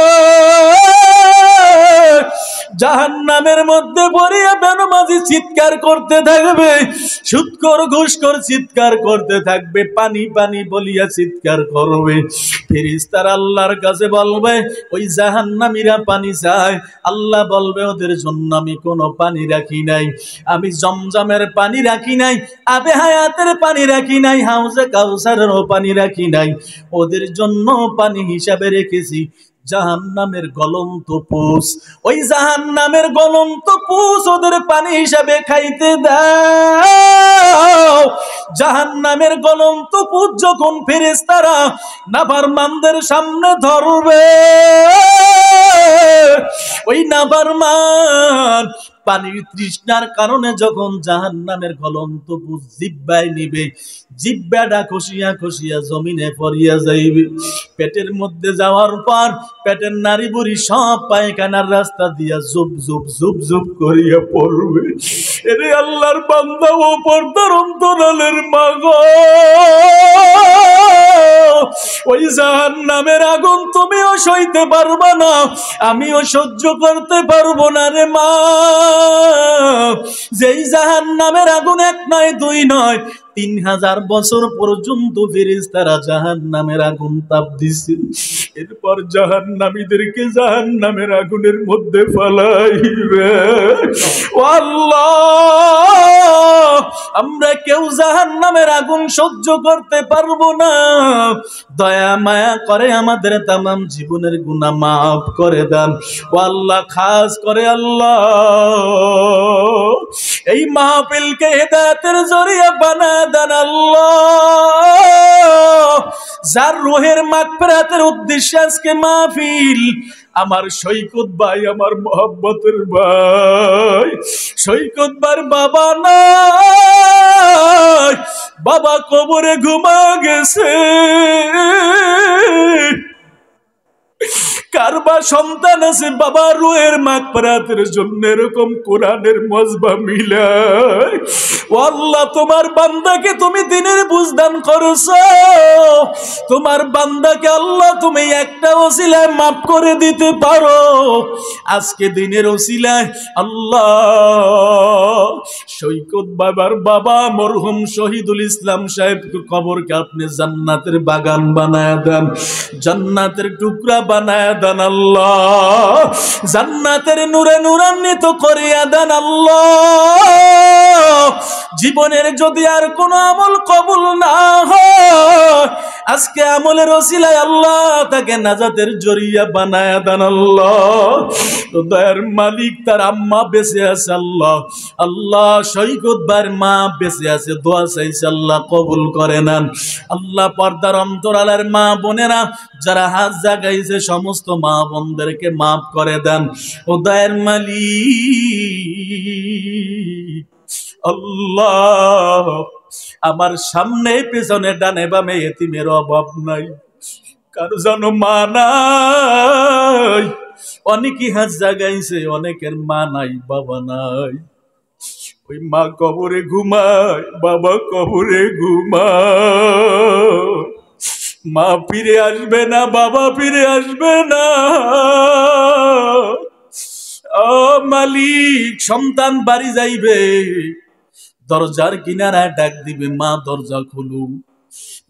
জাহান্নামের মধ্যে পড়িয়া বেনমাজি চিৎকার করতে থাকবে, সুদখোর ঘুষখোর চিৎকার করতে থাকবে, পানি পানি বলিয়া চিৎকার করবে। ফেরেশতারা আল্লাহর কাছে বলবে ওই জাহান্নামীরা পানি চায়। আল্লাহ বলবে ওদের জন্য আমি কোনো পানি রাখি নাই, আমি জমজমের পানি রাখি নাই, আবে হায়াতের পানি রাখি নাই, হাউজে কাউসারেরও পানি রাখি নাই, ওদের জন্য পানি হিসাবে রেখেছি জাহান্নামের গলন্ত পুষ। ওই জাহান্নামের গলন্ত পুষ ওদের পানি হিসাবে খাইতে দাও। জাহান্নামের গলন্ত পুষ যখন ফেরেশতারা নাফরমানদের সামনে ধরবে, ওই নাফরমান পানির তৃষ্ণার কারণে যখন জাহান্নামের গলন্ত জিহ্বায় নিবে, জিহ্বাটা খসিয়া খসিয়া জমিনে পড়িয়া যাইবে। পেটের মধ্যে যাওয়ার পর পেটের নারী বুড়ি সব পায়খানার রাস্তা দিয়া জুপ জুপ জুপ জুপ করিয়া পড়বে। এরে আল্লাহর বান্দা ও পর্দার অন্তরালের মা গো, ওই জাহান্নামের আগুন তুমিও সইতে পারবা না, আমিও সহ্য করতে পারবো না রে মা। যেই জাহান্নামের আগুন এক নয় দুই নয় 3000 বছর পর্যন্ত ফেরেশতারা জাহান্নামের আগুন তাপ দিছে। এরপর জাহান্নামীদেরকে জাহান্নামের আগুনের মধ্যে ফেলাইবে। ও আল্লাহ, আমরা কেউ জাহান্নামের আগুন সহ্য করতে পারবো না। দয়া মায়া করে আমাদের তামাম জীবনের গুনাহ মাফ করে দেন। ও আল্লাহ, খাস করে আল্লাহ এই মাহফিলকে হেদায়েতের জরিয়া বানায় দেন আল্লাহ। যার রূহের মাগফিরাতের উদ্দেশ্যে আজকে মাহফিল, আমার সৈকত ভাই, আমার মহব্বতের ভাই সৈকত ভাইয়ের বাবা নাই, বাবা কবরে ঘুমা গেছে। কারবা সন্তান আছে বাবা রুহের মাগফিরাতের জন্য এরকম কোরআনের মজবা মিলায়। ও আল্লাহ, তোমার বান্দাকে তুমি দিনের বুঝদান করছো, তোমার বান্দাকে আল্লাহ তুমি একটা ওসিলায় মাফ করে দিতে পারো। আজকে দিনের ওসিলায় আল্লাহ সৈকত বাবার বাবা মরহুম শহীদুল ইসলাম সাহেব কবরকে আপনি জান্নাতের বাগান বানায় দেন, জান্নাতের টুকরা বানায় দেন আল্লাহ, জান্নাতের নূরে নূরান্বিত করিয়া দেন আল্লাহ। জীবনের যদি আর কোন আমল কবুল না হয়, আজকে আমলের ওসিলায় আল্লাহ তাকে নাজাতের জরিয়া বানায়া দেন আল্লাহ। তো দয়ার মালিক, তার আম্মা বেঁচে আছে আল্লাহ, আল্লাহ সৈকত ভাইয়ের মা বেঁচে আছে, দোয়া চাইছে আল্লাহ কবুল করে নেন আল্লাহ। পর্দার অন্তরালের মা বোনেরা যারা হাত জাগাইছে সমস্ত মা বোনদেরকে মাফ করে দেন। ও দয়ার মালিক আল্লাহ, আমার সামনে পেছনে ডানে বামে এতিমের অভাব নাই, কারো যেন মা নাই। অনেকেই হাত জাগাইছে, অনেকের মা নাই, বাবা নাই। ওই মা কবরে ঘুমায়, বাবা কবরে ঘুমায়, মা ফিরে আসবে না, বাবা ফিরে আসবে না। ও মালিক, সন্তান বাড়ি যাইবে, দরজার কিনারায় ডাক দিবে, মা দরজা খুলু।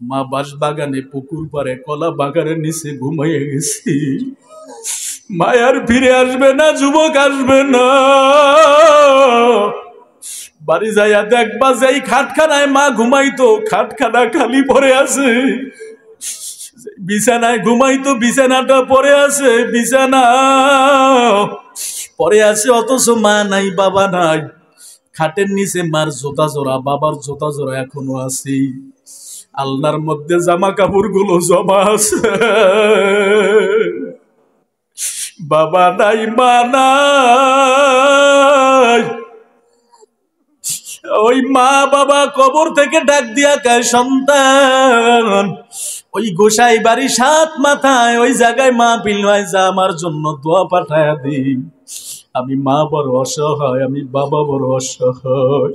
মা বাঁশ বাগানে, পুকুর পারে, কলা বাগানের নিচে ঘুমাইয়ে গেছি, মায়ার ফিরে আসবে না, যুবক আসবে না। বাড়ি যাইয়া দেখবা যেই খাটখানায় মা ঘুমাইতো খাটখানা খালি পড়ে আছে, বিছানায় ঘুমাইতো বিছানাটা পড়ে আছে, বিছানা পড়ে আছে, অথচ মা নাই, বাবা নাই। খাটের নিচে মার জোতা জোড়া, বাবার জোতা জোড়া এখনো আছে, আলনার মধ্যে জামা কাপড় গুলো জমা আছে। বাবা নাই, মা নাই। ওই মা বাবা কবর থেকে ডাক দিয়া কয়, সন্তান ওই গোসাই বাড়ি 7 মাথায় ওই জায়গায় মা বিলয় যা, আমার জন্য দোয়া পাঠায়া দি। আমি মা বড় অসহায়, আমি বাবা বড় অসহায়।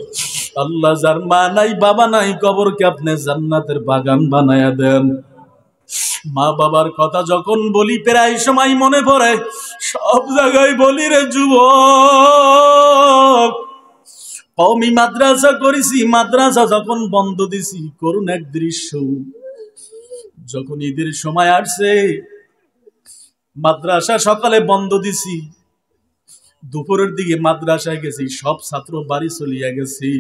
আল্লাহ, যার মা নাই বাবা নাই কবরকে আপনি জান্নাতের বাগান বানায়া দেন। মা বাবার কথা যখন বলি প্রায় সময় মনে পড়ে, সব জায়গায় বলি রে যুবক, আমি মাদ্রাসা করেছি, মাদ্রাসা যখন বন্ধ দিছি, করুন এক দৃশ্য, যখন ঈদের সময় আসছে মাদ্রাসা সকালে বন্ধ দিছি, দুপুরের দিকে মাদ্রাসায় গেছি, সব ছাত্র বাড়ি চলিয়া গেছি,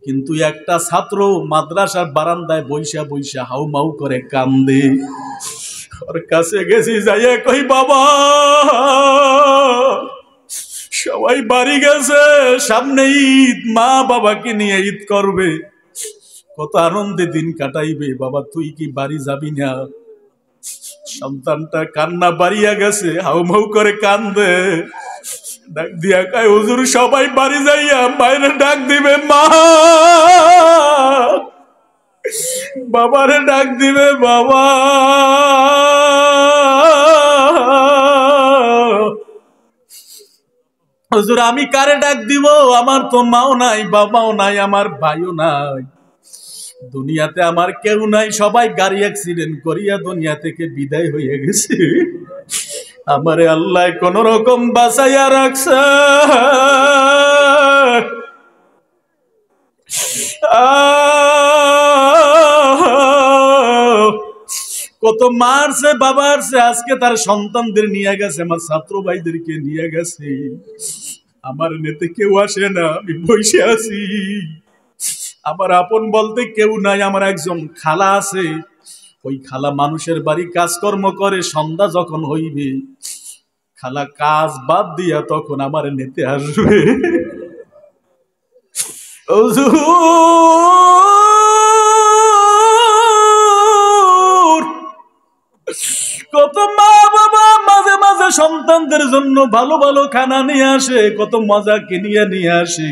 কিন্তু একটা ছাত্র মাদ্রাসার বারান্দায় বইসা বইসা হাউ মাউ করে কান্দে। ওর কাছে গেছি, যাইয়া কই, বাবা সবাই বাড়ি গেছে, সামনে ঈদ, মা বাবাকে নিয়ে ঈদ করবে, কত আনন্দে দিন কাটাইবে, বাবা তুই কি বাড়ি যাবি না? সন্তানটা কান্না বাড়িয়া গেছে, হাউ মাউ করে কান্দে। ডাক দিয়া কয় হুজুর সবাই বাড়ি যাইয়া মায়ের ডাক দিবে মা, বাবারে ডাক দিবে বাবা। হুজুর আমি কারে ডাক দিব? আমার তো মাও নাই, বাবাও নাই, আমার ভাইও নাই, দুনিয়াতে আমার কেউ নাই, সবাই গাড়ি অ্যাক্সিডেন্ট করিয়া দুনিয়া থেকে বিদায় হয়ে গেছে। আমারে আল্লাহ কোন রকম বাঁচাইয়া রাখছে। কত মারছে বাবারছে, আজকে তার সন্তানদের নিয়ে গেছে, আমার ছাত্র ভাইদেরকে নিয়ে গেছে। আমার নেতে কেউ আসে না, আমি বসে আছি। আমার আপন বলতে কেউ নাই। আমার একজন খালা আছে, ওই খালা মানুষের বাড়ি কাজকর্ম করে, সন্ধ্যা যখন হইবে খালা কাজ বাদ দিয়া তখন আমার নেতে আসবে। কত মা বাবা মাঝে মাঝে সন্তানদের জন্য ভালো ভালো খানা নিয়ে আসে, কত মজা কিনিয়ে নিয়ে আসে,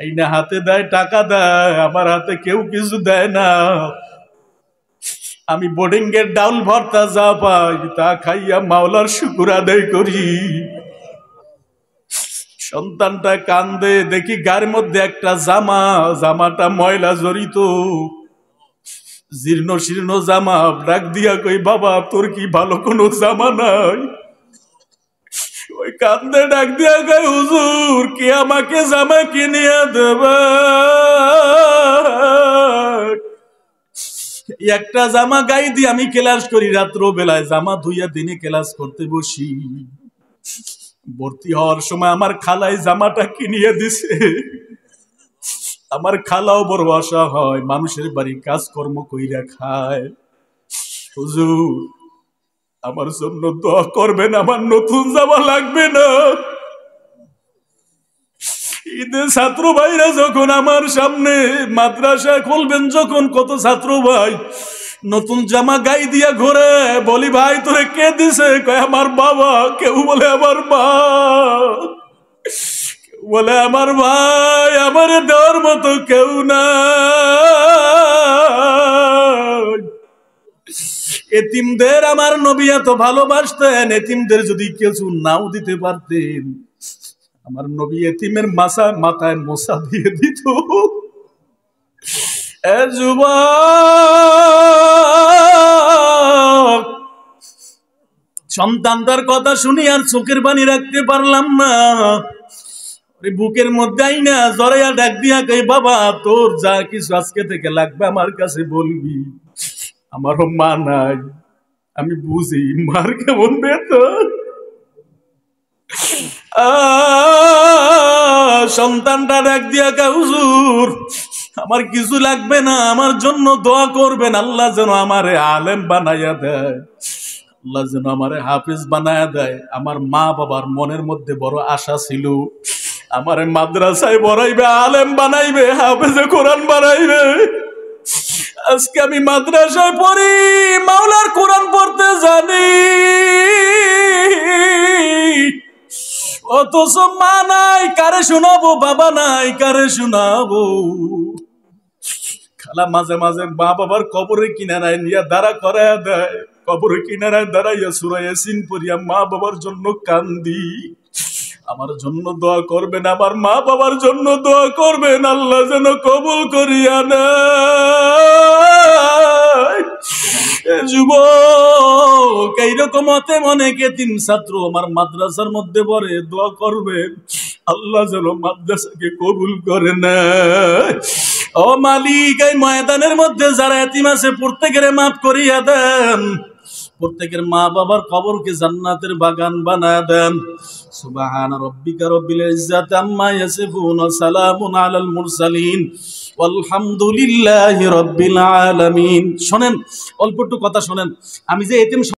এই না হাতে দেয়, টাকা দেয়, আমার হাতে কেউ কিছু দেয় না। আমি বোর্ডিং এর ডাউল ভর্তা যা পাই তা খাইয়া মাওলার শুকর আদায় করি। সন্তানটা কান্দে, দেখি গায়ের মধ্যে একটা জামা, জামাটা ময়লা জড়িত, জীর্ণ শীর্ণ জামা। ডাক দিয়া কই বাবা তোর কি ভালো কোনো জামা নাই? ওই কান্দে ডাক দিয়া কই হুজুর কে আমাকে জামা কিনিয়া দেবে? একটা জামা গায়ে দিয়ে আমি ক্লাস করি, রাত্র বেলায় জামা ধুইয়া দিনে ক্লাস করতে বসি। ভর্তি হওয়ার সময় আমার খালাই জামাটা কিনিয়ে দিছে। আমার খালাও বড় আশা হয়, মানুষের বাড়ি কাজকর্ম কইরা খায়। হুজুর আমার জন্য দোয়া করবেন, আমার নতুন জামা লাগবে না। ঈদে ছাত্র ভাইরা যখন আমার সামনে মাদ্রাসা খুলবেন, যখন কত ছাত্র ভাই নতুন জামা গাই দিয়া ঘোরে, বলি ভাই তোরে কে দিছে? কয় আমার বাবা। কেউ বলে আমার মা, কেউ বলে আমার ভাই। আমার দেওয়ার মতো কেউ না। এতিমদের আমার নবী এত ভালোবাসতেন, এতিমদের যদি কিছু নাও দিতে পারতেন আমার নবী এতিমের মাথায় মোছা দিয়ে দিত। এ যুবক, সন্তানটার কথা শুনি আর চোখের পানি রাখতে পারলাম না। বুকের মধ্যে আইনা জড়াইয়া ডাক দিয়া কই বাবা তোর যা কিছু আজকে থেকে লাগবে আমার কাছে বলবি। আমারও মা নাই, আমি বুঝি মার কেমন বেতন। সন্তানটা ডাক দিয়া কয় হুজুর আমার কিছু লাগবে না, আমার জন্য দোয়া করবেন, আল্লাহ যেন আমারে আলেম বানাইয়া দেয়, আল্লাহ যেন আমারে হাফেজ বানাইয়া দেয়। আমার মা বাবার মনের মধ্যে বড় আশা ছিল, আমারে মাদ্রাসায় পড়াইবে, আলেম বানাইবে, হাফেজে কোরআন বানাইবে। আজকে আমি মাদ্রাসায় পড়ি, মাওলার কোরআন পড়তে জানি, অথচ মা নাই, কারে শোনাবো? বাবা নাই, কারে শোনাবো? খালা মাঝে মাঝে মা বাবার কবরের কিনারায় নিয়ে দাঁড়া করাইয়া দেয়, কবরের কিনারায় দাঁড়াইয়া সূরা ইয়াসিন পড়িয়া মা বাবার জন্য কান্দি। আমার জন্য দোয়া করবেন, আমার মা বাবার জন্য দোয়া করবেন, আল্লাহ যেন কবুল করিয়া নেয়। যুবক এইরকম অনেক এতিম ছাত্র আমার মাদ্রাসার মধ্যে পড়ে, দোয়া করবেন আল্লাহ যেন মাদ্রাসাকে কবুল করে নেয়। ও মালিক এই ময়দানের মধ্যে যারা এতিম আছে প্রত্যেকের মাফ করিয়া দেন, প্রত্যেকের মা বাবার কবরকে জান্নাতের বাগান বানায় দেন। সুবহান রাব্বিকা রব্বিল ইজ্জাতি আম্মা ইয়াসিফুন ওয়া সালামুন আলাল মুরসালিন ওয়ালহামদুলিল্লাহি রাব্বিল আলামিন। শোনেন অল্প একটু কথা শোনেন, আমি যে এতিম